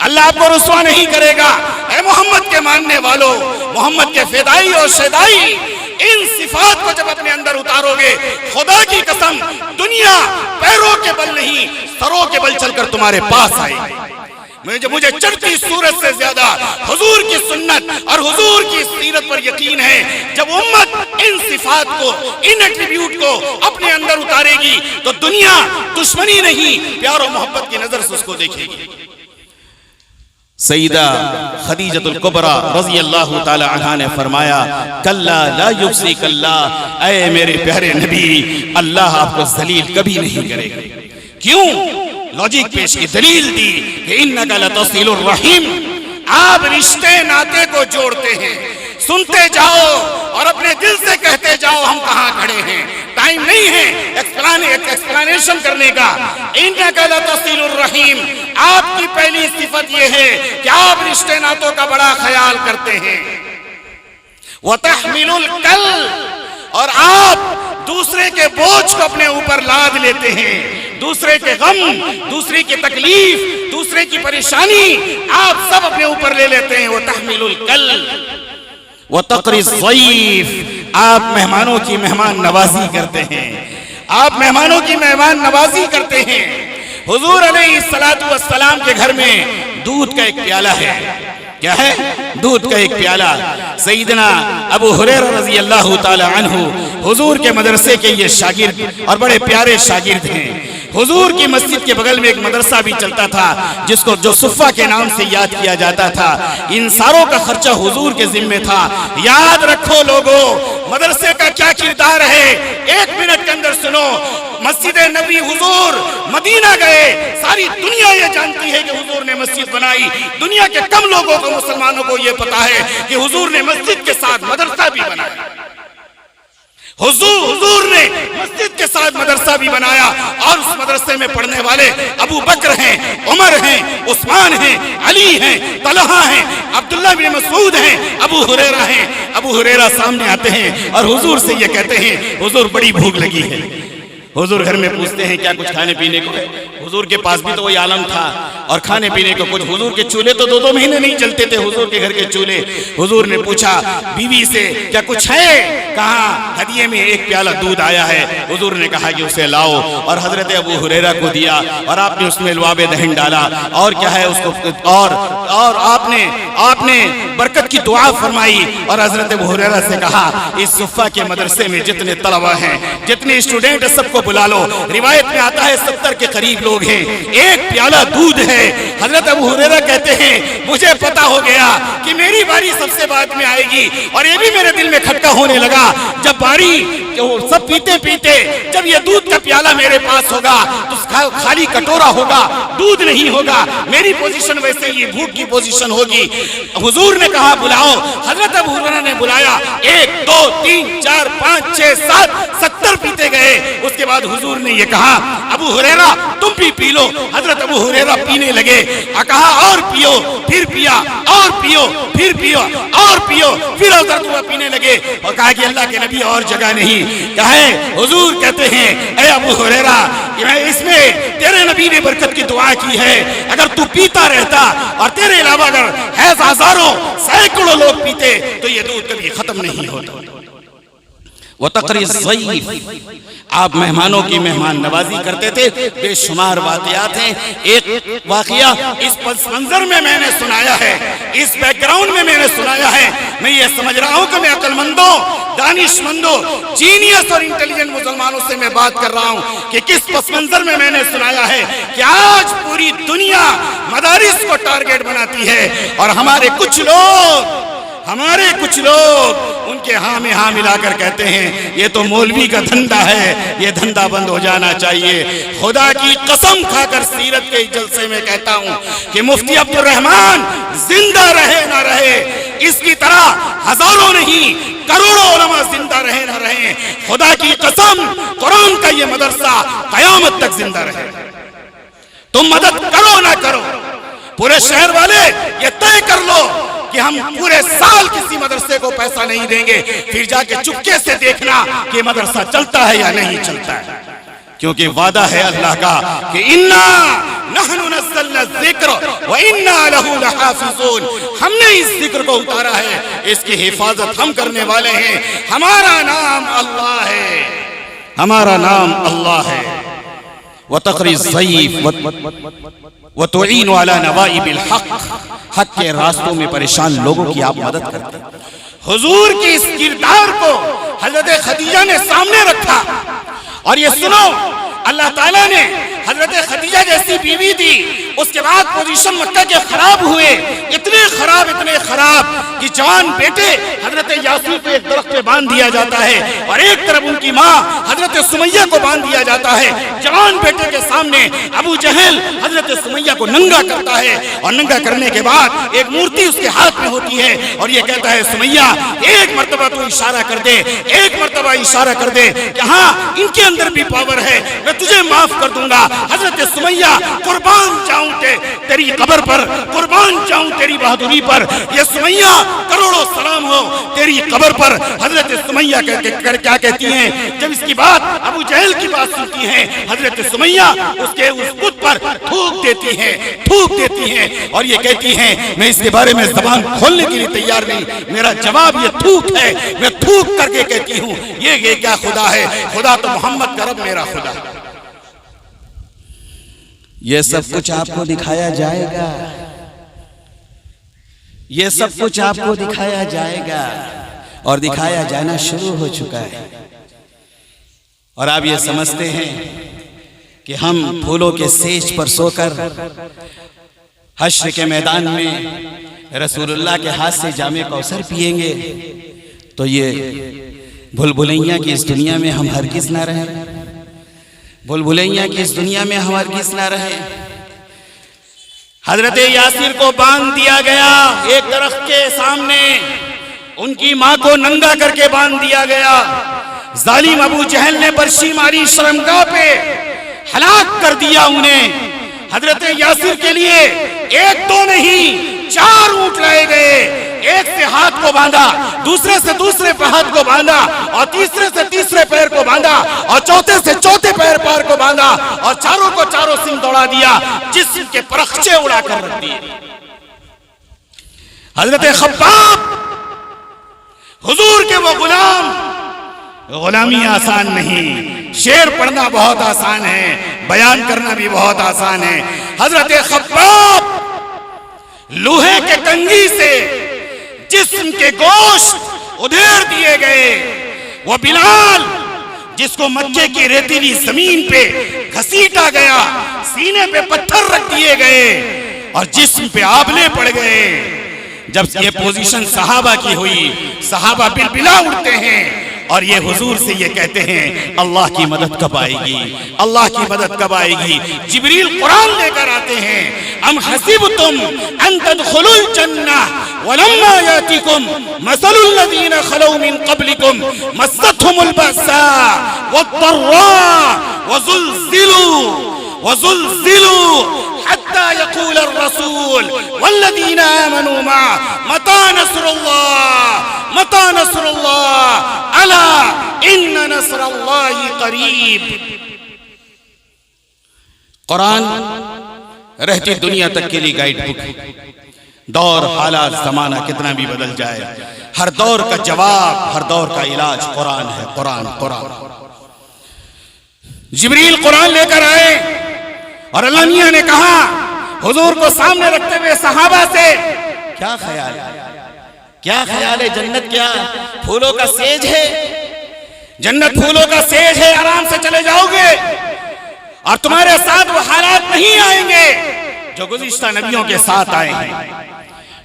اللہ آپ کو رسوا نہیں کرے گا۔ اے محمد کے ماننے والوں، محمد کے فدائی اور شیدائی، ان صفات کو جب اپنے اندر اتارو گے، خدا کی قسم دنیا پیروں کے بل نہیں سروں کے بل چل کر تمہارے پاس آئے گی۔ مجھے چڑھتی سورت سے زیادہ حضور کی سنت اور حضور کی سیرت پر یقین ہے۔ جب امت ان صفات کو، ان ایٹریبیوٹ کو اپنے اندر اتارے گی تو دنیا دشمنی نہیں، پیار و محبت کی نظر سے اس کو دیکھے گی۔ سیدہ خدیجۃ الکبریٰ رضی اللہ تعالی عنہا نے فرمایا کلا لا یخزیک اللہ، اے میرے پیارے نبی، اللہ آپ کو ذلیل کبھی نہیں کرے گا۔ کیوں؟ لاجک پیش کی، دلیل دی کہ انکا لتصل الرحیم، آپ رشتے ناطے کو جوڑتے ہیں۔ سنتے جاؤ اور اپنے دل سے کہتے جاؤ ہم کہاں کھڑے ہیں، ٹائم نہیں ہے ایکسپلانیشن کرنے کا۔ انک لتصل الرحیم، آپ کی پہلی صفت یہ ہے کہ آپ رشتے ناتوں کا بڑا خیال کرتے ہیں۔ وتحمل الکل، اور آپ دوسرے کے بوجھ کو اپنے اوپر لاد لیتے ہیں، دوسرے کے غم، دوسرے کی تکلیف، دوسرے کی پریشانی آپ سب اپنے اوپر لے لیتے ہیں۔ وتحمل الکل وتقری الضیف، آپ مہمانوں کی مہمان نوازی کرتے ہیں، آپ مہمانوں کی مہمان نوازی کرتے ہیں۔ حضور علیہ السلام کے گھر میں دودھ کا ایک پیالہ ہے، کیا ہے؟ دودھ کا ایک پیالہ۔ سیدنا ابو ہریرہ رضی اللہ تعالی عنہ حضور کے مدرسے کے یہ شاگرد اور بڑے پیارے شاگرد ہیں۔ حضور کی مسجد کے بغل میں ایک مدرسہ بھی چلتا تھا جس کو جو صفہ کے نام سے یاد کیا جاتا تھا۔ ان ساروں کا خرچہ حضور کے ذمہ تھا۔ یاد رکھو لوگوں، مدرسے کا کیا کردار ہے، ایک منٹ کے اندر سنو۔ مسجد نبی حضور مدینہ گئے، ساری دنیا یہ جانتی ہے کہ حضور نے مسجد بنائی۔ دنیا کے کم لوگوں کو، مسلمانوں کو یہ پتا ہے کہ حضور نے مسجد کے ساتھ مدرسہ بھی بنایا۔ حضور نے مسجد کے ساتھ مدرسہ بھی بنایا، اور اس مدرسے میں پڑھنے والے ابو بکر ہیں، عمر ہیں، عثمان ہیں، علی ہیں، طلحہ ہیں، عبداللہ بن مسعود ہیں، ابو ہریرہ ہیں۔ ابو ہریرہ سامنے آتے ہیں اور حضور سے یہ کہتے ہیں، حضور بڑی بھوک لگی ہے۔ حضور گھر میں پوچھتے ہیں کیا کچھ کھانے پینے کو ہے؟ حضور کے پاس بھی تو وہی عالم تھا، اور کھانے پینے کو کچھ۔ حضور کے چولہے تو 2 مہینے نہیں چلتے تھے، حضور کے گھر کے چولہے۔ حضور نے پوچھا بیوی سے کیا کچھ ہے؟ کہا ہدیے میں ایک پیالہ دودھ آیا ہے۔ حضور نے کہا کہ اسے لاؤ، اور حضرت ابو ہریرہ کو دیا، اور آپ نے اس میں لعاب دہن ڈالا، اور کیا ہے اس کو، اور آپ نے برکت کی دعا فرمائی، اور حضرت ابو ہریرہ سے کہا اس صفہ کے مدرسے میں جتنے طلبہ ہیں، جتنے اسٹوڈنٹ سب کو بلا لو۔ روایت میں آتا ہے 70 کے قریب لوگ ہیں، ایک پیالہ دودھ ہے۔ حضرت ابو ہریرہ کہتے ہیں مجھے پتا ہو گیا کہ میری باری سب سے بعد میں آئے گی، اور یہ بھی میرے دل میں کھٹکا ہونے لگا جب باری سب پیتے پیتے جب یہ دودھ کا پیالہ میرے پاس ہوگا تو خالی کٹورا ہوگا، دودھ نہیں ہوگا، میری پوزیشن ویسے ہی بھوک کی پوزیشن ہوگی۔ حضور نے کہا بلاؤ، حضرت ابو ہریرہ نے بلایا، 1 2 3 4 5 6 7 70 پیتے گئے۔ اس کے بعد حضور نے یہ کہا ابو ہریرہ تم بھی پی لو۔ حضرت ابو ہریرہ پینے لگے، کہا اور پیو، پھر پیا، اور پیو، پھر پیو، اور پیو، پھر حضرت وہ پینے لگے، اور کہا کہ اللہ کے نبی اور جگہ نہیں۔ کہے حضور کہتے ہیں اے ابو ہریرہ اس میں تیرے نبی نے برکت کی دعا کی ہے، اگر تو پیتا رہتا اور تیرے علاوہ اگر ہزاروں سینکڑوں لوگ پیتے تو یہ دودھ کبھی ختم نہیں ہوتا۔ وتقری الضیف، آپ مہمانوں کی مہمان نوازی کرتے تھے۔ بے شمار واقعات ہیں، ایک واقعہ اس پس منظر میں میں نے سنایا ہے، اس بیک گراؤنڈ میں میں نے سنایا ہے۔ میں یہ سمجھ رہا ہوں کہ میں عقل مندوں، دانش مندوں، جینیس اور انٹیلیجنٹ مسلمانوں سے میں بات کر رہا ہوں کہ کس پس منظر میں نے سنایا ہے کہ آج پوری دنیا مدارس کو ٹارگٹ بناتی ہے، اور ہمارے کچھ لوگ ان کے ہاں میں ہاں ملا کر کہتے ہیں یہ تو مولوی کا دھندا ہے، یہ دھندا بند ہو جانا چاہیے۔ خدا کی قسم کھا کر سیرت کے جلسے میں کہتا ہوں کہ مفتی عبد الرحمن زندہ رہے نہ رہے، اس کی طرح ہزاروں نہیں کروڑوں علماء زندہ رہے نہ رہے، خدا کی قسم قرآن کا یہ مدرسہ قیامت تک زندہ رہے۔ تم مدد کرو نہ کرو، پورے شہر والے یہ طے کر لو کہ ہم پورے سال کسی مدرسے کو پیسہ نہیں دیں گے، پھر جا کے چپکے سے دیکھنا کہ مدرسہ چلتا ہے یا نہیں چلتا ہے، کیونکہ وعدہ ہے اللہ کا کہ اِنَّا نَحْنُ نَزَّلْنَا الذِّكْرَ وَإِنَّا لَهُ لَحَافِظُونَ، ہم نے اس ذکر کو اتارا ہے، اس کی حفاظت ہم کرنے والے ہیں۔ ہمارا نام اللہ ہے، ہمارا نام اللہ ہے۔ وَتَقْرِي الضَّيْفَ وَتُعِينُ عَلَى نَوَائِبِ الْحَقِّ، حق کے راستوں میں پریشان لوگوں کی آپ مدد کرتے ہیں۔ حضور کی اس کردار کو حضرت خدیجہ نے سامنے رکھا، اور یہ سنو اللہ تعالیٰ نے حضرت خدیجہ جیسی بیوی تھی، اس کے بعد پوزیشن مکہ کے خراب ہوئے، اتنے خراب کہ جوان بیٹے حضرت یاسر کو ایک درخت پہ باندھ دیا جاتا ہے اور ایک طرف ان کی ماں حضرت سمیہ کو باندھ دیا جاتا ہے۔ جوان بیٹے کے سامنے ابو جہل حضرت سمیہ کو ننگا کرتا ہے اور ننگا کرنے کے بعد ایک مورتی اس کے ہاتھ میں ہوتی ہے اور یہ کہتا ہے سمیہ ایک مرتبہ تو اشارہ کر دے، ایک مرتبہ اشارہ کر دے کہ ہاں ان کے اندر بھی پاور ہے، میں تجھے معاف کر دوں گا۔ حضرت سمیہ قربان جاؤں تیری قبر پر، قربان جاؤں تیری بہادری پر، یہ سمیہ کروڑوں سلام ہو تیری قبر پر۔ حضرت سمیہ کیا کہتی ہیں جب اس کی بات ابو جہل کی بات سنتی ہیں، حضرت سمیہ اس کے اس بت پر تھوک دیتی ہیں اور یہ کہتی ہیں میں اس کے بارے میں زبان کھولنے کے لیے تیار نہیں، میرا جواب یہ تھوک ہے، میں تھوک کر کے کہتی ہوں یہ کیا خدا ہے؟ خدا تو محمد کا رب میرا خدا ہے۔ یہ سب کچھ آپ کو دکھایا جائے گا، یہ سب کچھ آپ کو دکھایا جائے گا اور دکھایا جانا شروع ہو چکا ہے۔ اور آپ یہ سمجھتے ہیں کہ ہم پھولوں کے سیج پر سو کر حشر کے میدان میں رسول اللہ کے ہاتھ سے جام کوثر پیئیں گے تو یہ بھول کی اس دنیا میں ہم ہرگز نہ رہیں، بھول کی اس دنیا میں ہم ہرگز نہ رہیں۔ حضرت یاسر کو باندھ دیا گیا ایک درخت کے سامنے، ان کی ماں کو ننگا کر کے باندھ دیا گیا۔ ظالم ابو جہل نے برشی ماری شرمگاہ پہ، ہلاک کر دیا انہیں۔ حضرت یاسر کے لیے ایک دو نہیں 4 اونٹ لائے گئے، ایک سے ہاتھ کو باندھا، دوسرے سے دوسرے ہاتھ کو باندھا اور تیسرے سے تیسرے پیر کو باندھا اور چوتھے سے چوتھے پیر کو باندھا اور چاروں کو چاروں سنگ دوڑا دیا، جسم کے پرخچے اڑا کر رکھ دیے۔ حضرت خباب حضور کے وہ غلام، غلامی آسان نہیں، شعر پڑھنا بہت آسان ہے، بیان کرنا بھی بہت آسان ہے۔ حضرت خباب لوہے کے کنگھی سے جسم کے گوشت ادھیر دیے گئے، وہ بلال جس کو مکے کی ریتیلی زمین پہ گھسیٹا گیا، سینے پہ پتھر رکھ دیے گئے اور جسم پہ آبلے پڑ گئے۔ جب یہ پوزیشن صحابہ کی ہوئی، صحابہ بلبلا اڑتے ہیں اور یہ حضور سے یہ کہتے ہیں اللہ کی مدد کب آئے گی، اللہ کی مدد کب آئے گی۔ جبریل قرآن لے کر آتے ہیں، ام حسبتم ان تدخلوا الجنہ ولما یاتکم مثل الذین خلوا من قبلکم مستهم البأساء والضراء وزلزلوا حتى يقول الرسول والذين آمنوا معه متى نصر الله ألا إن نصر الله قريب۔ قرآن رہتی دنیا تک کے لیے گائیڈ بک، دور حالات زمانہ کتنا بھی بدل جائے، ہر دور کا جواب، ہر دور کا علاج قرآن ہے، قرآن۔ جبریل قرآن لے کر آئے اور اللہ میاں نے کہا حضور کو سامنے رکھتے ہوئے صحابہ سے کیا خیال ہے، کیا خیال ہے؟ جنت کیا پھولوں کا سیج ہے؟ جنت پھولوں کا سیج ہے، آرام سے چلے جاؤ گے اور تمہارے ساتھ وہ حالات نہیں آئیں گے جو گزشتہ نبیوں کے ساتھ آئے ہیں،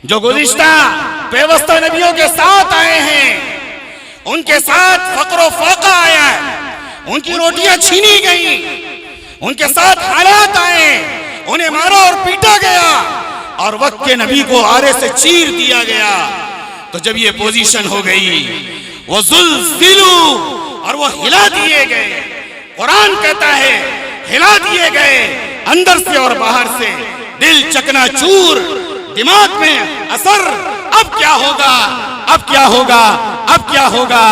جو گزشتہ پیوستہ نبیوں کے ساتھ آئے ہیں۔ ان کے ساتھ فقر و فاقہ آیا ہے، ان کی روٹیاں چھینی گئیں، ان کے ساتھ حالات آئے، انہیں مارا اور پیٹا گیا اور وقت کے نبی کو آرے سے چیر دیا گیا۔ تو جب یہ پوزیشن ہو گئی، وہ زلزلوا اور وہ ہلا دیے گئے، قرآن کہتا ہے ہلا دیے گئے اندر سے اور باہر سے، دل چکنا چور، دماغ میں اثر، اب کیا ہوگا، اب کیا ہوگا، اب کیا ہوگا۔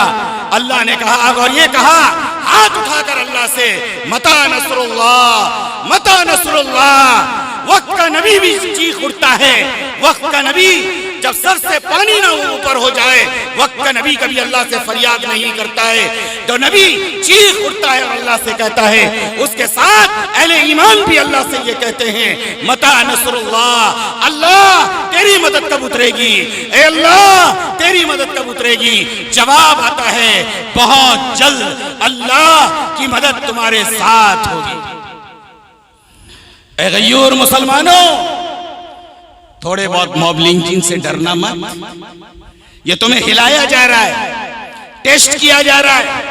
اللہ نے کہا اور یہ کہا ہاتھ اٹھا کر اللہ سے متا نصر اللہ، متا نصر اللہ۔ وقت کا نبی بھی چیخ اٹھتا ہے، وقت کا نبی جب سر سے پانی نہ اوپر ہو جائے، وقت کا نبی کبھی اللہ سے فریاد نہیں کرتا ہے، جو نبی چیخ اٹھتا ہے اور اللہ سے کہتا ہے، اس کے ساتھ اہل ایمان بھی اللہ سے یہ کہتے ہیں متا نصر اللہ، اللہ تیری مدد کب اترے گی، اے اللہ تیری مدد کب اترے گی۔ جواب آتا ہے بہت جلد اللہ کی مدد تمہارے ساتھ ہوگی۔ اے غیور مسلمانوں، تھوڑے بہت موب لنچنگ سے ڈرنا مت. یہ تمہیں ہلایا جا رہا ہے، ٹیسٹ کیا جا رہا ہے،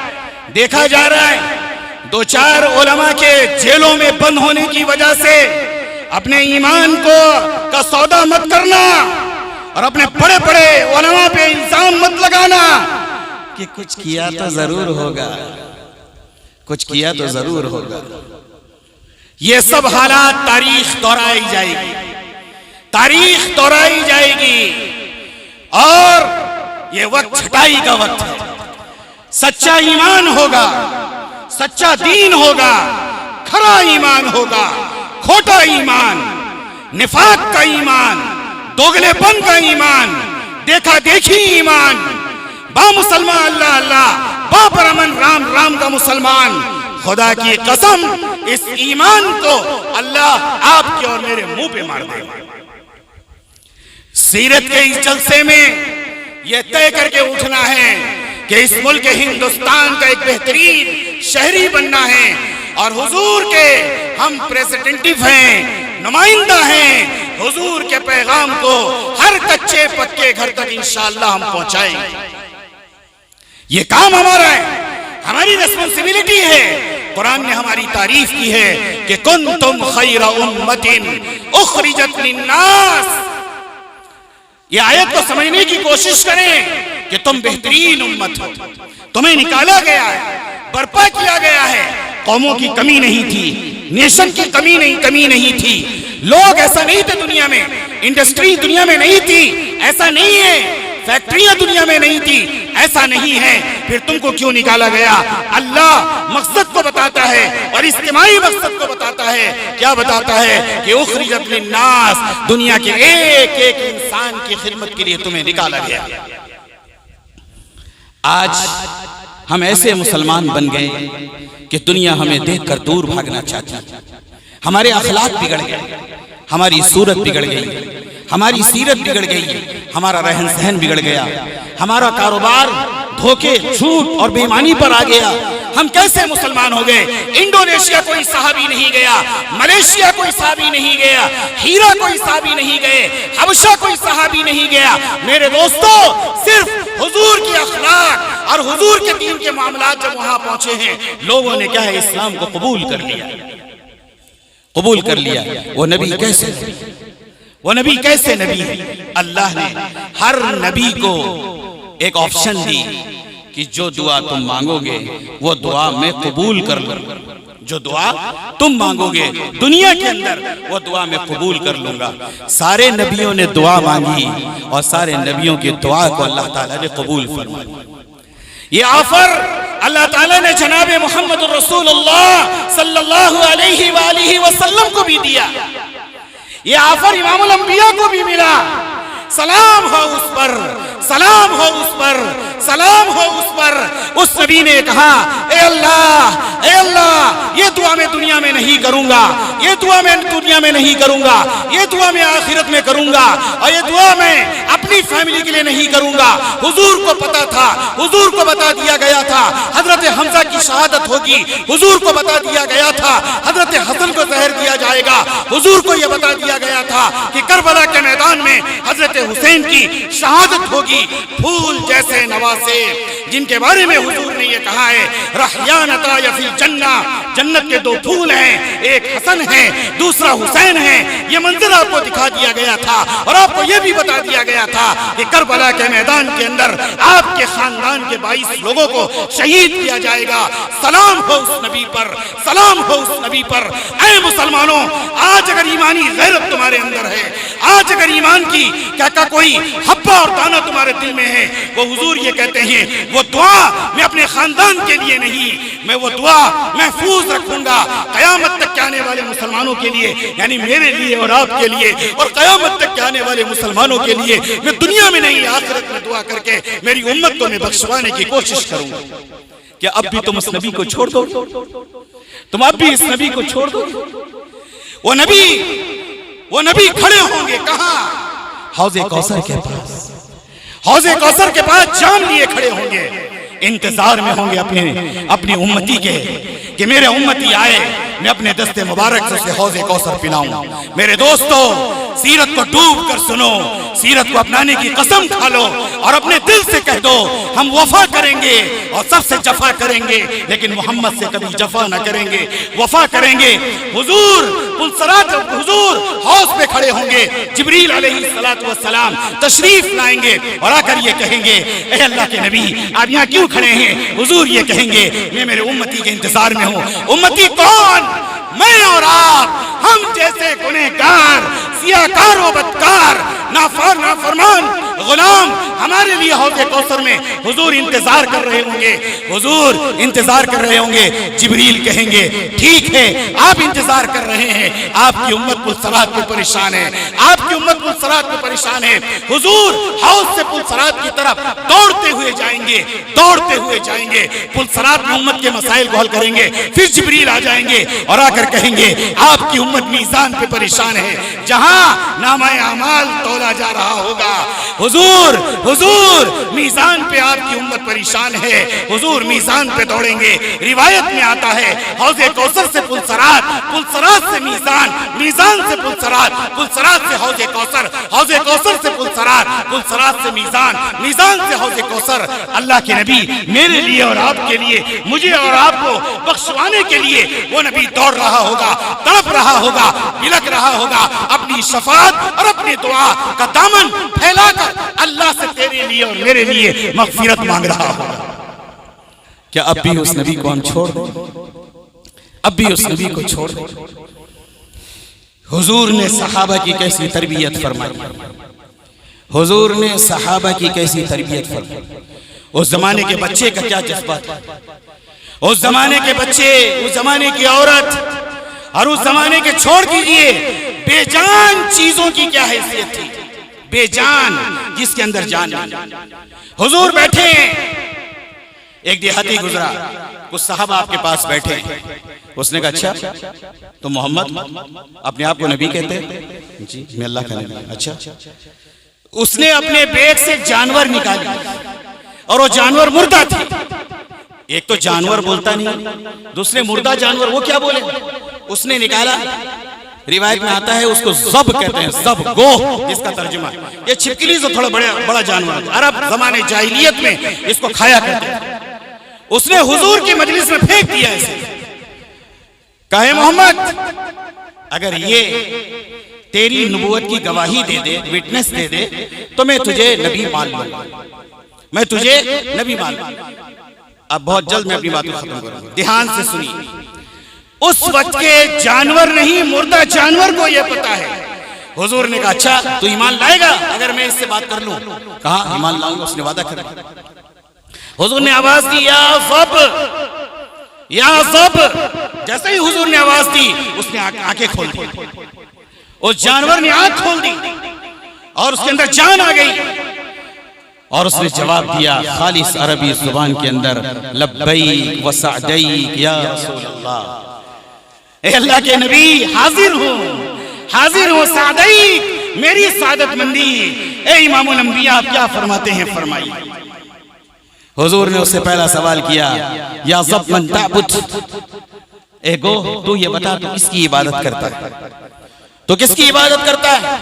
دیکھا جا رہا ہے. دو چار علماء کے جیلوں میں بند ہونے کی وجہ سے اپنے ایمان کا سودا مت کرنا، اور اپنے بڑے بڑے علماء پہ الزام مت لگانا کہ کچھ کیا تو ضرور ہوگا، کچھ کیا تو ضرور ہوگا. یہ سب حالات تاریخ دہرائی جائے گی، تاریخ دہرائی جائے گی، اور یہ وقت چھٹائی کا وقت ہے. سچا ایمان ہوگا، سچا دین ہوگا، کھرا ایمان ہوگا، کھوٹا ایمان، نفاق کا ایمان، دوگلے پن کا ایمان، دیکھا دیکھی ایمان، با مسلمان اللہ اللہ، با پرامن رام رام کا مسلمان. خدا کی قسم اس ایمان کو اللہ آپ کے اور میرے منہ پہ مار دے گا. سیرت کے اس جلسے میں یہ طے کر کے اٹھنا ہے کہ اس ملک ہندوستان کا ایک بہترین شہری بننا ہے، اور حضور کے ہم پریزیڈنٹیو ہیں، نمائندہ ہیں. حضور کے پیغام کو ہر کچے پکے گھر تک انشاءاللہ ہم پہنچائیں گے. یہ کام ہمارا ہے، ہماری ریسپانسبلٹی ہے. قرآن نے ہماری تعریف کی ہے کہ کنتم خیر امت اخرجت للناس. یہ آیت کو سمجھنے کی کوشش کریں کہ تم بہترین امت ہو، تمہیں نکالا گیا ہے، برپا کیا گیا ہے. قوموں کی کمی نہیں تھی، نیشن کی کمی نہیں تھی، لوگ ایسا نہیں تھے دنیا میں، انڈسٹری دنیا میں نہیں تھی، ایسا نہیں ہے، فیکٹریاں دنیا میں نہیں تھی، ایسا نہیں ہے. پھر تم کو کیوں نکالا گیا؟ اللہ مقصد کو بتاتا ہے، اور اجتماعی مقصد کو بتاتا ہے. کیا بتاتا ہے؟ کہ اخرجت للناس، دنیا کے ایک ایک انسان کی خدمت کے لیے تمہیں نکالا گیا. آج ہم ایسے مسلمان بن گئے کہ دنیا ہمیں دیکھ کر دور بھاگنا چاہتی ہے. ہمارے اخلاق بگڑ گئے، ہماری صورت بگڑ گئی، ہماری سیرت بگڑ گئی، ہمارا رہن سہن بگڑ گیا، ہمارا کاروبار دھوکے، جھوٹ اور بے ایمانی پر آ گیا. ہم کیسے مسلمان ہو گئے؟ انڈونیشیا کوئی صحابی نہیں گیا، ملیشیا کوئی صحابی نہیں گیا، ہیرا کوئی صحابی نہیں گئے، حبشہ کوئی صحابی نہیں گیا. میرے دوستو، صرف حضور کی اخلاق اور حضور کے دین کے معاملات جب وہاں پہنچے ہیں، لوگوں نے کیا ہے؟ اسلام کو قبول کر لیا، قبول کر لیا. وہ نبی کیسے؟ وہ نبی کیسے نبی ہے؟ اللہ نے ہر نبی کو ایک آپشن دی کہ جو دعا تم مانگو گے وہ دعا میں قبول کر لوں. جو دعا تم مانگو گے دنیا کے اندر وہ دعا میں قبول کر لوں گا. سارے نبیوں نے دعا مانگی اور سارے نبیوں کی دعا کو اللہ تعالیٰ نے قبول فرمایا. یہ آفر اللہ تعالیٰ نے جناب محمد الرسول اللہ صلی اللہ علیہ وآلہ وسلم کو بھی دیا. یہ آفر امام الانبیاء کو بھی ملا. سلام ہو اس پر، سلام ہو اس پر، سلام ہو اس پر. اس نبی نے کہا، اے اللہ، یہ دعا میں دنیا میں نہیں کروں گا، یہ دعا میں دنیا میں نہیں کروں گا، یہ دعا میں آخرت میں کروں گا، اور یہ دعا میں اپنی فیملی کے لیے نہیں کروں گا. حضور کو پتا تھا، حضور کو بتا دیا گیا تھا حضرت حمزہ کی شہادت ہوگی، حضور کو بتا دیا گیا تھا حضرت حسن کو زہر دیا جائے گا، حضور کو یہ بتا دیا گیا تھا کہ کربلا کے میدان میں حضرت حسین کی شہادت ہوگی. پھول جیسے نواسے جن کے بارے میں حضور نے یہ کہا ہے، رحیانتا فی الجنہ، جنت کے دو پھول ہیں، ایک حسن ہے دوسرا حسین ہے. یہ منظر آپ کو دکھا دیا گیا تھا، اور آپ کو یہ بھی بتا دیا گیا تھا کہ کربلا کے میدان کے اندر آپ کے خاندان کے 22 لوگوں کو شہید کیا جائے گا. سلام ہو اس نبی پر، سلام ہو اس نبی پر. اے مسلمانوں، آج اگر ایمانی غیرت تمہارے اندر ہے، آج اگر ایمان کی کیا کوئی حبہ اور دانہ تمہارے دل میں ہے، وہ حضور یہ کہتے ہیں، وہ دعا میں اپنے خاندان کے لیے نہیں، میں وہ دعا محفوظ رکھوں گا قیامت تک کے آنے والے مسلمانوں کے لیے، یعنی میرے لیے اور آپ کے لیے، اور قیامت تک کے آنے والے مسلمانوں کے لیے. میں دنیا میں نہیں، آخرت میں دعا کر کے میری امت کو میں بخشوانے کی کوشش کروں گا. کیا اب بھی تم اس نبی کو چھوڑ دو؟ تم اب بھی اس نبی کو چھوڑ دو؟ وہ نبی کھڑے ہوں گے کہاں؟ حوض کوثر کے پاس. حوض کوثر کے پاس جان لیے کھڑے ہوں گے، انتظار میں ہوں گے اپنی امتی کے کہ میرے امتی آئے، میں اپنے دست مبارک سے اسے حوض کوثر پلاؤں۔ میرے دوستو، سیرت کو ڈوب کر سنو، سیرت کو اپنانے کی قسم کھا لو اور اپنے دل سے کہہ دو ہم وفا کریں گے اور سب سے جفا کریں گے، لیکن محمد سے کبھی جفا نہ کریں گے، وفا کریں گے۔ حضور پلسرات، حضور حوض پہ کھڑے ہوں گے، جبریل علیہ السلام تشریف لائیں گے اور آ کر یہ کہیں گے اے اللہ کے نبی آپ یہاں کیوں کھڑے ہیں؟ حضور یہ کہیں گے میں میرے امتی کے انتظار میں ہوں۔ امتی کون؟ میں اور آپ، ہم جیسے گنہگار، سیاہکار و بدکار، نافرمان غلام ہمارے لیے حوض کوثر میں حضور انتظار کر رہے ہوں گے، حضور انتظار کر رہے ہوں گے۔ جبریل کہیں گے ٹھیک ہے آپ انتظار کر رہے ہیں، آپ کی امت پلسرات پہ پریشان ہے، آپ کی امت پلسرات پہ پریشان ہے۔ حضور حوض سے پلسرات کی طرف دوڑتے ہوئے جائیں گے، دوڑتے ہوئے جائیں گے، پلسرات میں امت کے مسائل کو حل کریں گے، پھر جبریل آ جائیں گے اور آ کر کہیں گے آپ کی امت میزان پہ پریشان ہے، جہاں نامہ اعمال تولا جا رہا ہوگا۔ حضور میزان پہ آپ کی امت پریشان ہے، حضور میزان پہ دوڑیں گے۔ روایت میں آتا ہے حوض کوثر سے پلسرات، پلسرات سے میزان، میزان سے پلسرات، پلسرات سے حوض کوثر، حوض کوثر سے پلسرات، پلسرات سے میزان، میزان سے حوض کوثر۔ اللہ کے نبی میرے لیے اور آپ کے لیے، مجھے اور آپ کو بخشوانے کے لیے وہ نبی دوڑ رہا ہوگا، تڑپ رہا ہوگا، بلک رہا ہوگا، اپنی شفاعت اور اپنی دعا کا دامن پھیلا کر اللہ سے تیرے لیے اور میرے لیے مغفرت مانگ رہا ہوگا۔ کیا اب بھی اس نبی کو ہم چھوڑ دیں؟ اب بھی اس نبی کو چھوڑ دیں؟ حضور نے صحابہ کی کیسی تربیت فرمائی، حضور نے صحابہ کی کیسی تربیت فرمائی۔ اس زمانے کے بچے کا کیا جذبہ تھا، اس زمانے کے بچے، اس زمانے کی عورت اور اس زمانے کے چھوڑ کیجئے بے جان چیزوں کی کیا حیثیت تھی، بے جان جس کے اندر جان نہیں۔ حضور بیٹھے ہیں، ایک دیہاتی گزرا، کچھ صحابہ آپ کے پاس بیٹھے ہیں، اس نے کہا اچھا تو محمد اپنے آپ کو نبی کہتے ہیں؟ جی میں اللہ کا نبی۔ اچھا، اس نے اپنے بیگ سے جانور نکالی اور وہ جانور مردہ تھی۔ ایک تو جانور بولتا نہیں، دوسرے مردہ جانور، وہ کیا بولے؟ اس نے نکالا، روایت میں آتا ہے اس کو زب کہتے ہیں، زب گوہ جس کا ترجمہ، یہ چھپکلی سے تھوڑا بڑا جانور، عرب زمانے جاہلیت میں اس کو کھایا کرتے ہیں۔ اس نے حضور کی مجلس میں پھینک دیا اسے، کہے محمد اگر یہ تیری نبوت کی گواہی دے دے، وٹنس دے دے تو میں تجھے نبی مان لوں، میں تجھے نبی مان لوں۔ اب بہت جلد میں اپنی باتیں ختم کروں گا، دھیان سے سنیے۔ اس وقت کے جانور نہیں، مردہ جانور کو یہ پتا ہے۔ حضور نے کہا اچھا تو ایمان لائے گا اگر میں اس سے بات کر لوں؟ کہا ایمان لاؤں گا، اس نے وعدہ کر دیا۔ حضور نے آواز دی یا زب، یا زب، جیسے ہی حضور نے آواز دی اس نے آنکھیں کھول دی، اس جانور نے آنکھ کھول دی اور اس کے اندر جان آ گئی، اور اس نے جواب دیا خالص عربی زبان کے اندر لبیک و سعدیک یا رسول اللہ، اے اللہ کے نبی حاضر ہوں سعدیک، میری سعادت مندی، اے امام الانبیاء آپ کیا فرماتے ہیں فرمائیے۔ حضور نے اس سے پہلا سوال کیا یا ضب من تعبد، اے گو تو یہ بتا تو کس کی عبادت کرتا ہے، تو کس کی عبادت کرتا ہے؟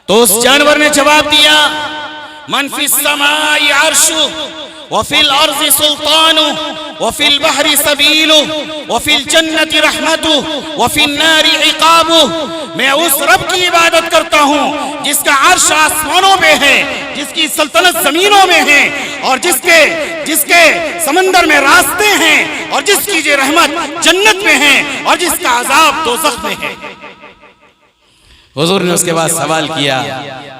تو اس جانور نے جواب دیا من فی السماء عرش وفی الارض سلطان وفی البحر سبیل وفی الجنت رحمت وفی النار عقاب، میں اس رب کی عبادت کرتا ہوں جس کا عرش آسمانوں میں ہے، جس کی سلطنت زمینوں میں ہے، اور جس کے سمندر میں راستے ہیں، اور جس کی جو رحمت جنت میں ہے، اور جس کا عذاب دوزخ میں ہے۔ حضور نے اس کے بعد سوال کیا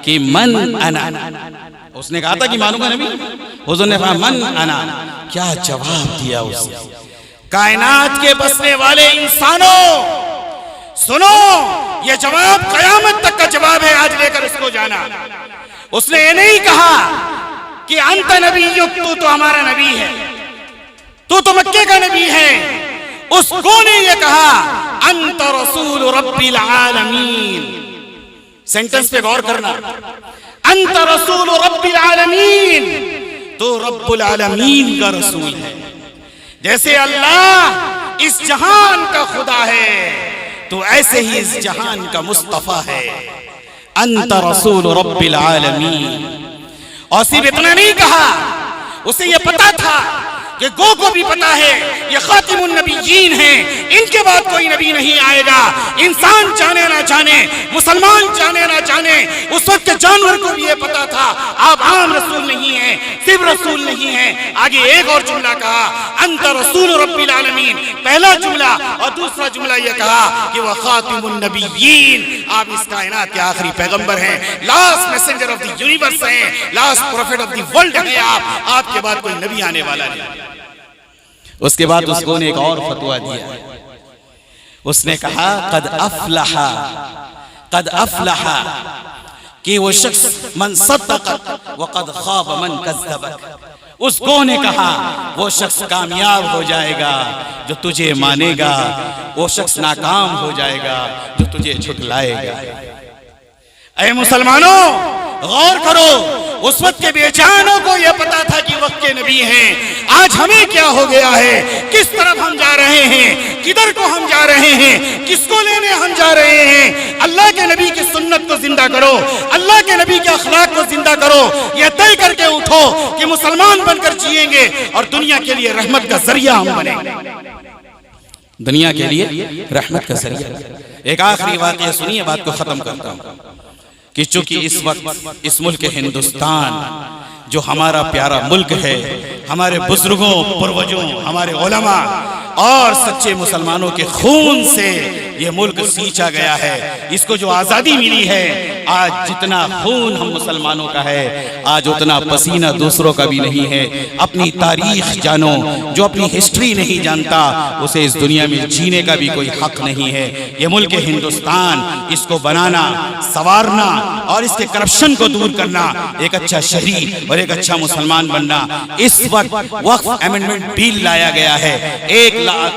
کہ من انا، اس نے کہا تھا کہ مانوں گا نبی، حضور نے کہا من انا، کیا جواب دیا اس نے؟ کائنات کے بسنے والے انسانوں سنو، یہ جواب قیامت تک کا جواب ہے، آج لے کر اس کو جانا۔ اس نے یہ نہیں کہا کہ انت نبی، تو ہمارا نبی ہے، تو مکے کا نبی ہے، اس کو نے یہ کہا انت رسول رب العالمین۔ سینٹنس پہ غور کرنا، انت رسول رب العالمین، تو رب العالمین کا رسول ہے۔ جیسے اللہ اس جہان کا خدا ہے، تو ایسے ہی اس جہان کا مصطفیٰ ہے۔ انت رسول رب العالمین۔ اور صرف اتنا نہیں کہا، اسے یہ پتا تھا کہ گو کو بھی پتا ہے یہ خاتم النبیین ہیں، ان کے بعد کوئی نبی نہیں آئے گا۔ انسان جانے نہ جانے، مسلمان جانے نہ جانے، اس وقت کے جانور کو بھی یہ پتا تھا آپ عام رسول نہیں ہیں، صرف رسول نہیں ہیں۔ آگے ایک اور جملہ کہا، انت رسول رب العالمین، پہلا جملہ، اور دوسرا جملہ یہ کہا کہ وہ خاتم النبیین، آپ اس کائنات کے آخری پیغمبر ہیں، last messenger of the universe ہیں، last prophet of the world ہیں آپ کے بعد کوئی نبی آنے والا نہیں۔ اس کے بعد اس کو نے ایک اور فتویٰ دیا، اس نے کہا قد افلح کہ وہ شخص من صدق وقد خاب من کذبک، اس کو نے کہا وہ شخص کامیاب ہو جائے گا جو تجھے مانے گا، وہ شخص ناکام ہو جائے گا جو تجھے جھٹلائے گا۔ اے مسلمانوں غور کرو، اس وقت کے بے جانوں کو یہ پتا تھا کہ وقت کے نبی ہیں۔ آج ہمیں کیا ہو گیا ہے، کس طرف ہم جا رہے ہیں، کدھر کو ہم جا رہے ہیں، کس کو لینے ہم جا رہے ہیں؟ اللہ کے نبی کی سنت کو زندہ کرو، اللہ کے نبی کے اخلاق کو زندہ کرو، یہ طے کر کے اٹھو کہ مسلمان بن کر جیئیں گے اور دنیا کے لیے رحمت کا ذریعہ ہم بنیں گے، دنیا کے لیے رحمت کا ذریعہ۔ ایک آخری واقعہ سنیے، بات کو ختم کرتا ہوں کہ چونکہ اس وقت اس ملک ہندوستان جو ہمارا پیارا ملک ہے، ہمارے بزرگوں، پروجوں، ہمارے علماء اور سچے مسلمانوں کے خون سے یہ ملک سینچا گیا ہے، اس کو جو آزادی ملی ہے، آج جتنا خون ہم مسلمانوں کا ہے، آج اتنا پسینہ دوسروں کا بھی نہیں ہے۔ اپنی تاریخ جانو، جو اپنی ہسٹری نہیں جانتا اسے اس دنیا میں جینے کا بھی کوئی حق نہیں ہے۔ یہ ملک ہندوستان، اس کو بنانا، سنوارنا اور اس کے کرپشن کو دور کرنا، ایک اچھا شہری اور ایک اچھا مسلمان بننا۔ اس وقت وقف امینڈمنٹ بل لایا گیا ہے،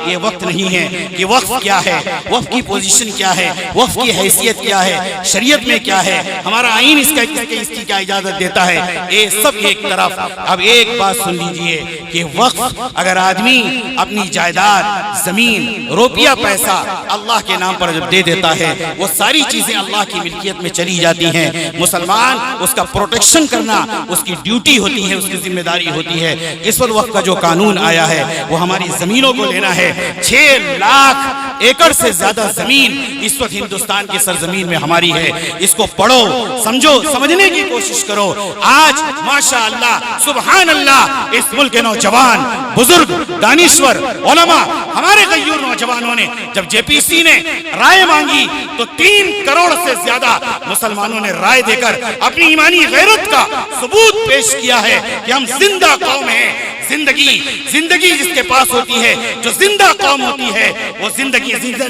یہ وقت نہیں ہے کہ وقف کیا ہے، وقف کی پوزیشن کیا ہے، وقف کی حیثیت کیا ہے، شریعت میں کیا ہے، ہمارا آئین اس کی کیا اجازت دیتا ہے، یہ سب ایک طرف۔ اب ایک بات سن لیجئے کہ وقف اگر آدمی اپنی جائیداد، زمین، روپیہ، پیسہ اللہ کے نام پر جب دے دیتا ہے، وہ ساری چیزیں اللہ کی ملکیت میں چلی جاتی ہیں۔ مسلمان اس کا پروٹیکشن کرنا اس کی ڈیوٹی ہوتی ہے، اس کی ذمہ داری ہوتی ہے۔ اس وقت کا جو قانون آیا ہے وہ ہماری زمینوں کو لینا ہے۔ 6 لاکھ ایکڑ سے زیادہ زمین اس وقت ہندوستان کی سرزمین میں ہماری ہے۔ اس کو پڑھو، سمجھو، سمجھنے کی کوشش کرو۔ آج ماشاءاللہ، سبحان اللہ، اس ملک کے نوجوان، بزرگ، دانشور، علماء، ہمارے غیور نوجوانوں نے جب جے پی سی نے رائے مانگی تو 3 کروڑ سے زیادہ مسلمانوں نے رائے دے کر اپنی ایمانی غیرت کا ثبوت پیش کیا ہے کہ ہم زندہ قوم ہیں۔ زندگی جس کے پاس ہوتی ہے، جو زندہ قوم ہوتی ہے، وہ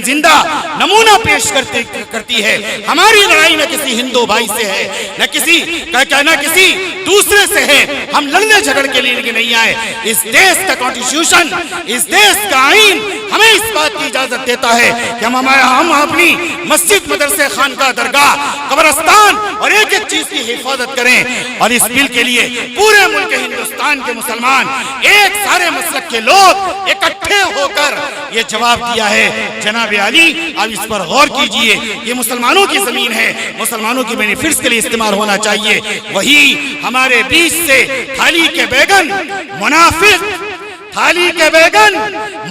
زندہ نمونہ پیش کرتی ہے۔ ہماری لڑائی نہ کسی ہندو بھائی سے ہے، نہ کسی دوسرے سے ہے۔ ہم لڑنے جھگڑ کے لیے نہیں آئے۔ اس دیش کا کانسٹیٹیوشن، اس دیش کا آئین ہمیں اس بات کی اجازت دیتا ہے کہ ہم اپنی مسجد، مدرسے، خانقاہ، درگاہ، قبرستان اور ایک ایک چیز کی حفاظت کریں۔ اور اس بل کے لیے پورے ملک ہندوستان کے مسلمان، ایک سارے مسلک کے لوگ اکٹھے ہو کر یہ جواب دیا ہے۔ جناب علی، اب اس پر غور کیجئے، یہ مسلمانوں کی زمین ہے، مسلمانوں کی بینیفٹس کے لیے استعمال ہونا چاہیے۔ وہی ہمارے بیچ سے تھالی کے بیگن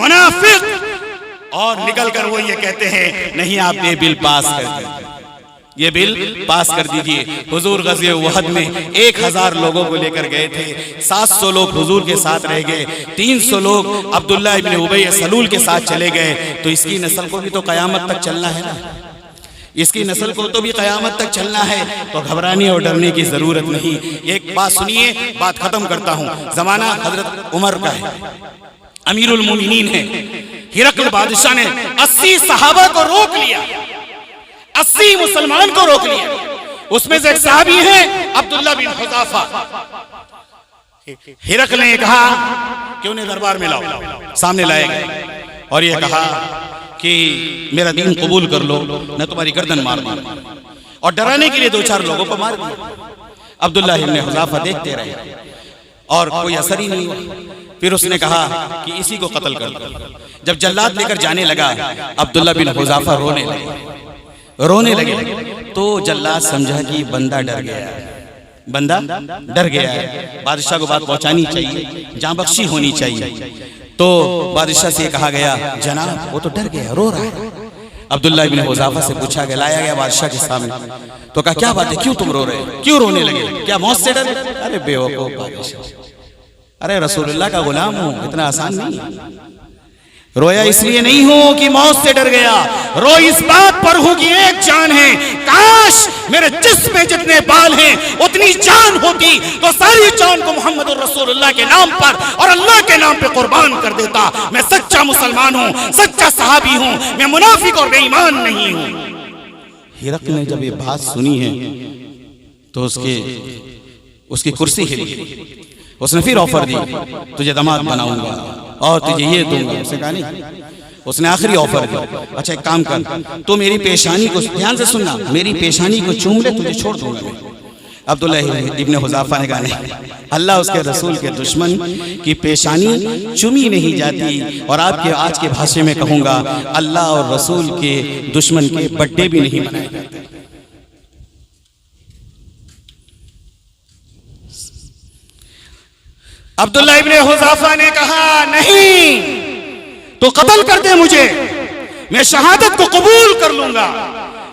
منافق اور نکل کر وہ یہ کہتے ہیں نہیں، آپ یہ بل پاس کر دیں، یہ بل پاس کر دیجئے۔ حضور غزوہ احد میں 1000 لوگوں کو لے کر گئے تھے، 700 لوگ حضور کے ساتھ رہ گئے، 300 لوگ عبداللہ ابن ابی سلول کے ساتھ چلے گئے۔ تو اس کی نسل کو بھی تو قیامت تک چلنا ہے نا، اس کی نسل کو تو بھی قیامت تک چلنا ہے، تو گھبرانے اور ڈرنے کی ضرورت نہیں۔ ایک بات سنیے، بات ختم کرتا ہوں۔ زمانہ حضرت عمر کا ہے، امیر المومنین ہے، ہرقل بادشاہ نے 80 صحابہ کو روک لیا، 80 مسلمان کو روک لیا۔ اس میں سے ایک صحابی ہیں عبداللہ بن حذافہ۔ ہرقل نے کہا کہ انہیں دربار میں لاؤ، سامنے لائے گئے اور یہ کہا کہ میرا دین قبول کر لو، میں تمہاری گردن مار دوں، اور ڈرانے کے لیے 2-4 لوگوں کو مار دیا۔ عبداللہ بن حذافہ دیکھتے رہے اور کوئی اثر ہی نہیں ہوا۔ پھر اس نے کہا کہ اسی کو قتل کر دو۔ جب جلاد لے کر جانے لگا عبداللہ بن حذافہ رونے لگے تو جلاد سمجھا کہ بندہ ڈر گیا ہے، بادشاہ کو بات پہنچانی چاہیے، جاں بخشی ہونی چاہیے۔ تو بادشاہ سے کہا گیا جناب وہ تو ڈر گیا، رو رہا ہے۔ عبداللہ بن حذافہ سے پوچھا گیا، لایا گیا بادشاہ کے سامنے، تو کہا کیا بات ہے، کیوں تم رو رہے، کیوں رونے لگے، کیا موت سے ڈر؟ ارے بے وقوف بادشاہ، ارے رسول اللہ کا غلام ہوں، اتنا آسان نہیں۔ رویا اس لیے نہیں ہوں کہ موت سے ڈر گیا، رو اس بات پر ہوں کہ ایک جان ہے، کاش میرے جسم میں جتنے بال ہیں اتنی جان ہوتی تو ساری جان کو محمد رسول اللہ کے نام پر اور اللہ کے نام پہ قربان کر دیتا۔ میں سچا مسلمان ہوں، سچا صحابی ہوں، میں منافق اور بے ایمان نہیں ہوں۔ ہرقل نے جب یہ بات سنی ہے تو اس کی کرسی ہلی، اس نے پھر آفر دی، تجھے داماد بناؤں گا اور تجھے یہ دوں گا۔ اس نے کہا نہیں، اس نے آخری آفر دی، اچھا ایک کام کر، تو میری پیشانی کو دھیان سے سننا، میری پیشانی کو چوم لے، تجھے چھوڑ دوں گا۔ عبداللہ ابن حذافہ نے کہا نہیں، اللہ اس کے رسول کے دشمن کی پیشانی چومی نہیں جاتی، اور آپ کے آج کے بھاشے میں کہوں گا اللہ اور رسول کے دشمن کے بڈے بھی نہیں منائے جاتے۔ عبداللہ ابن حذافہ نے کہا نہیں، تو قتل کر دے مجھے، میں شہادت کو قبول کر لوں گا،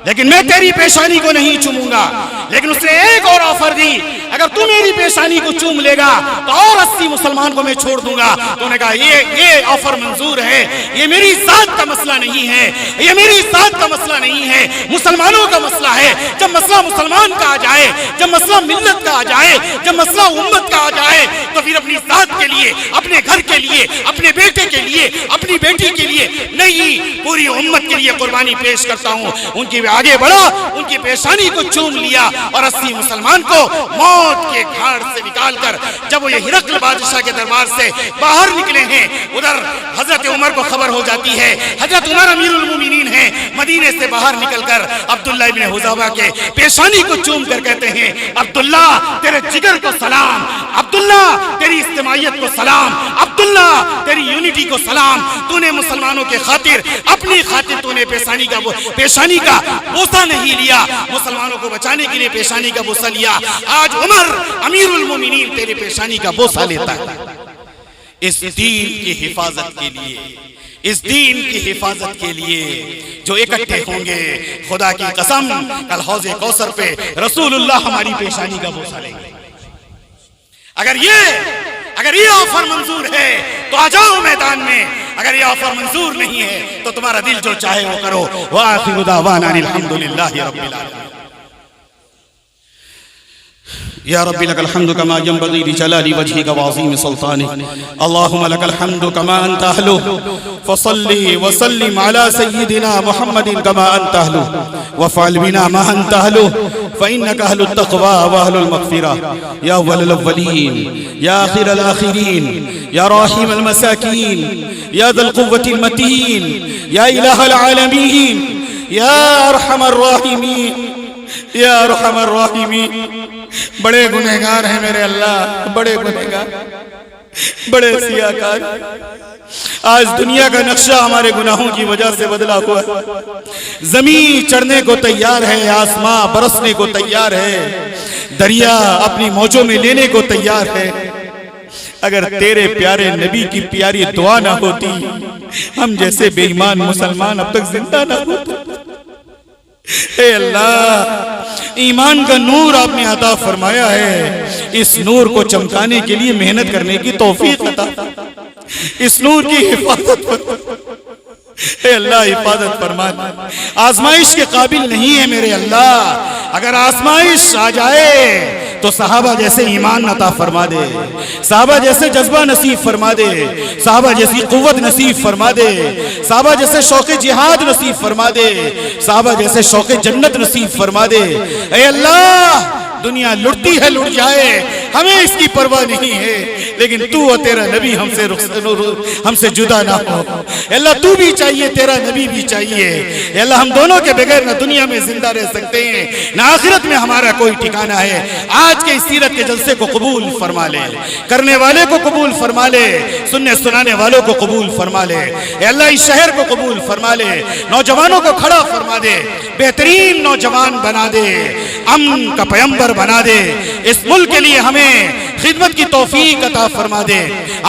لیکن میں تیری پیشانی کو نہیں چوموں گا۔ لیکن اس نے ایک اور آفر دی، اگر تو میری پیشانی کو چوم لے گا تو اور 80 مسلمان کو میں چھوڑ دوں گا۔ تو انہوں نے کہا یہ آفر منظور ہے، یہ میری ذات کا مسئلہ نہیں ہے، یہ میری ذات کا مسئلہ نہیں ہے، مسلمانوں کا مسئلہ ہے۔ جب مسئلہ مسلمان کا آ جائے، جب مسئلہ ملت کا آ جائے، جب مسئلہ امت کا آ جائے، تو پھر اپنی ذات کے لیے، اپنے گھر کے لیے، اپنے بیٹے کے لیے، اپنی بیٹی کے لیے نہیں، پوری امت کے لیے قربانی پیش کرتا ہوں۔ ان کی آگے بڑھا، ان کی پیشانی کو چوم لیا، اور 80 مسلمان کو موت کے گھاٹ سے نکال کر جب وہ یہ ہرقل بادشاہ کے دربار سے باہر نکلے ہیں، ادھر حضرت عمر کو خبر ہو جاتی ہے، حضرت عمر امیر المومنین ہیں، مدینے سے باہر نکل کر عبداللہ ابن حذافہ کے پیشانی کو چوم کر کہتے ہیں عبداللہ تیرے جگر کو سلام، عبداللہ تیری اجتماعیت کو سلام، عبداللہ تیری یونٹی کو سلام، تو نے مسلمانوں کے خاطر، اپنی خاطر تو نے پیشانی کا بوسہ نہیں لیا، مسلمانوں کو بچانے کے لیے پیشانی کا بوسہ لیا۔ آج عمر امیر المومنین تیرے پیشانی کا بوسہ لیتا ہے۔ اس دین کی حفاظت کے لیے، اس دین کی حفاظت کے لیے جو اکٹھے ہوں گے، خدا کی قسم کل حوض کوثر پہ رسول اللہ ہماری پیشانی کا بوسہ لیں گے۔ اگر یہ آفر منظور ہے تو آ جاؤ میدان میں، اگر یہ آفر منظور نہیں ہے تو تمہارا دل جو چاہے وہ کرو۔ وآخر دعوانا الحمدللہ رب العالمین۔ یا رب لك الحمد كما ينبغي لجلال وجهك وعظيم سلطانك، اللهم لك الحمد كما أنت أهله، فصل وسلم على سيدنا محمد كما أنت أهله، وافعل بنا ما أنت أهله، فإنك أهل التقوى وأهل المغفرة، يا أول الأولين، يا آخر الآخرين، يا راحم المساكين، يا ذا القوة المتين، يا إله العالمين، يا أرحم الراحمين، یا ارحم الراحمین۔ بڑے گنہگار ہیں میرے اللہ، بڑے گنہگار، بڑے سیاکار۔ آج دنیا کا نقشہ ہمارے گناہوں کی وجہ سے بدلا ہوا ہے، زمین چڑھنے کو تیار ہے، آسمان برسنے کو تیار ہے، دریا اپنی موجوں میں لینے کو تیار ہے۔ اگر تیرے پیارے نبی کی پیاری دعا نہ ہوتی، ہم جیسے بے ایمان مسلمان اب تک زندہ نہ ہوتے۔ اے اللہ، ایمان کا نور آپ نے عطا فرمایا ہے، اس نور کو چمکانے کے لیے محنت کرنے کی توفیق عطا، اس نور کی حفاظت فرما۔ اے اللہ حفاظت فرما، آزمائش کے قابل نہیں ہے میرے اللہ، اگر آزمائش آ جائے تو صحابہ جیسے ایمان عطا فرما دے، صحابہ جیسے جذبہ نصیب فرما دے، صحابہ جیسی قوت نصیب فرما دے، صحابہ جیسے شوق جہاد نصیب فرما دے، صحابہ جیسے شوق جنت نصیب فرما دے۔ اے اللہ، دنیا لٹتی ہے لٹ جائے، ہمیں اس کی پرواہ نہیں ہے، لیکن تو اور تیرا نبی ہم سے جدا نہ ہو۔ اے اللہ تو بھی چاہیے، تیرا نبی بھی چاہیے۔ اے اللہ ہم دونوں کے بغیر نہ دنیا میں زندہ رہ سکتے ہیں، نہ آخرت میں ہمارا کوئی ٹھکانہ ہے۔ آج کے اس سیرت کے جلسے کو قبول فرما لے، کرنے والے کو قبول فرما لے، سننے سنانے والوں کو قبول فرما لے۔ اے اللہ اس شہر کو قبول فرما لے، نوجوانوں کو کھڑا فرما دے، بہترین نوجوان بنا دے، امن کا پیمبر بنا دے۔ اس ملک کے لیے ہمیں خدمت کی توفیق عطا فرما دے،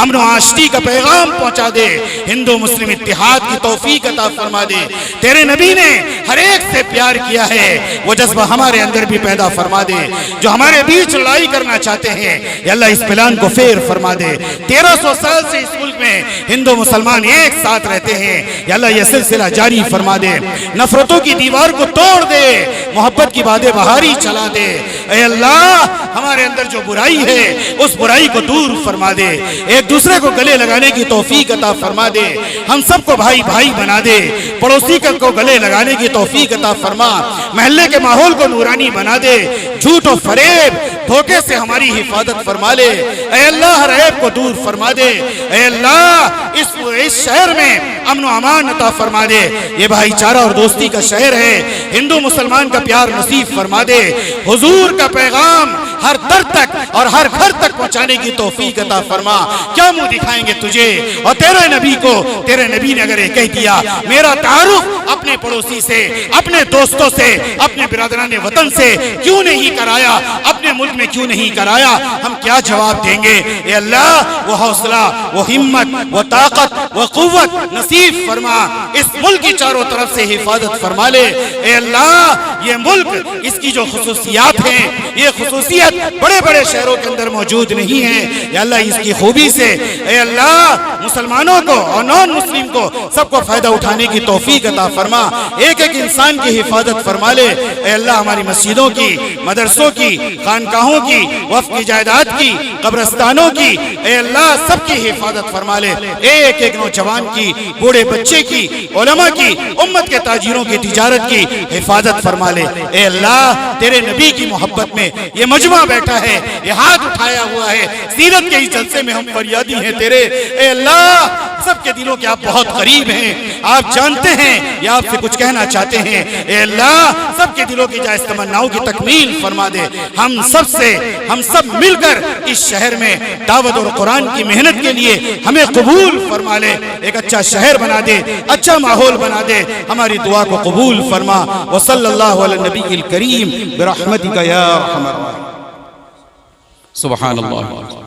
امن و آشتی کا پیغام پہنچا دے، ہندو مسلم اتحاد کی توفیق عطا فرما دے۔ تیرے نبی نے ہر ایک سے پیار کیا ہے، وہ جذبہ ہمارے اندر بھی پیدا فرما دے۔ جو ہمارے بیچ لڑائی کرنا چاہتے ہیں یا اللہ اس پلان کو فیر فرما دے۔ 1300 سال سے اس ملک میں ہندو مسلمان ایک ساتھ رہتے ہیں، یا اللہ یہ سلسلہ جاری فرما دے۔ نفرتوں کی دیوار کو توڑ دے، محبت کی بادیں بہاری چلا دے۔ اے اللہ ہمارے اندر جو برائی ہے اس برائی کو دور فرما دے، ایک دوسرے کو گلے لگانے کی توفیق عطا فرما دے، ہم سب کو بھائی بھائی بنا دے، پڑوسی کو گلے لگانے کی توفیق عطا فرما، محلے کے ماحول کو نورانی بنا دے، جھوٹ و فریب دھوکے سے ہماری حفاظت فرما لے۔ اے اللہ ہر عیب کو دور فرما دے۔ اے اللہ اس شہر میں امن و امان عطا فرما دے، یہ بھائی چارہ اور دوستی کا شہر ہے، ہندو مسلمان کا پیار نصیب فرما دے، حضور کا پیغام ہر در تک اور ہر گھر تک پہنچانے کی توفیق عطا فرما۔ کیا منہ دکھائیں گے تجھے اور تیرے نبی کو؟ تیرے نبی نے اگر یہ کہہ دیا میرا تعارف اپنے پڑوسی سے، اپنے دوستوں سے، اپنے برادران وطن سے کیوں نہیں کرایا، اپنے ملک میں کیوں نہیں کرایا، ہم کیا جواب دیں گے؟ اے اللہ وہ حوصلہ، وہ ہمت، وہ طاقت، وہ قوت نصیب فرما، اس ملک کی چاروں طرف سے حفاظت فرما لے۔ اے اللہ یہ ملک، اس کی جو خصوصیات ہیں، یہ خصوصیت بڑے بڑے شہروں کے اندر موجود نہیں ہے۔ یا اللہ اس کی خوبی سے اے اللہ مسلمانوں کو اور نان مسلم کو سب کو فائدہ اٹھانے کی توفیق عطا فرما، ایک ایک انسان کی حفاظت فرما لے۔ اے اللہ ہماری مسجدوں کی، مدرسوں کی، خانقاہوں کی، وقف کی جائیداد کی، قبرستانوں کی، اے اللہ سب کی حفاظت فرما لے، ایک ایک نوجوان کی، بوڑھے بچے کی، علماء کی، امت کے تاجروں کی تجارت کی حفاظت فرما لے۔ اے اللہ تیرے نبی کی محبت میں یہ مجمع بیٹھا ہے، یہ ہاتھ اٹھایا ہوا ہے، سیرت کے اس جلسے میں ہم فریادی ہیں تیرے۔ اے اللہ سب کے دلوں کے آپ بہت قریب ہیں، آپ جانتے ہیں یا آپ سے کچھ کہنا چاہتے ہیں۔ اے اللہ سب کے دلوں کی جائز تمناؤں کی تکمیل فرما دے۔ ہم سب مل کر اس شہر میں دعوت اور قرآن کی محنت کے لیے ہمیں قبول فرما لے، ایک اچھا شہر بنا دے، اچھا ماحول بنا دے، ہماری دعا کو قبول فرما۔ وصلی اللہ علی النبی الکریم برحمتک یا ارحم الراحمین۔ سبحان اللہ۔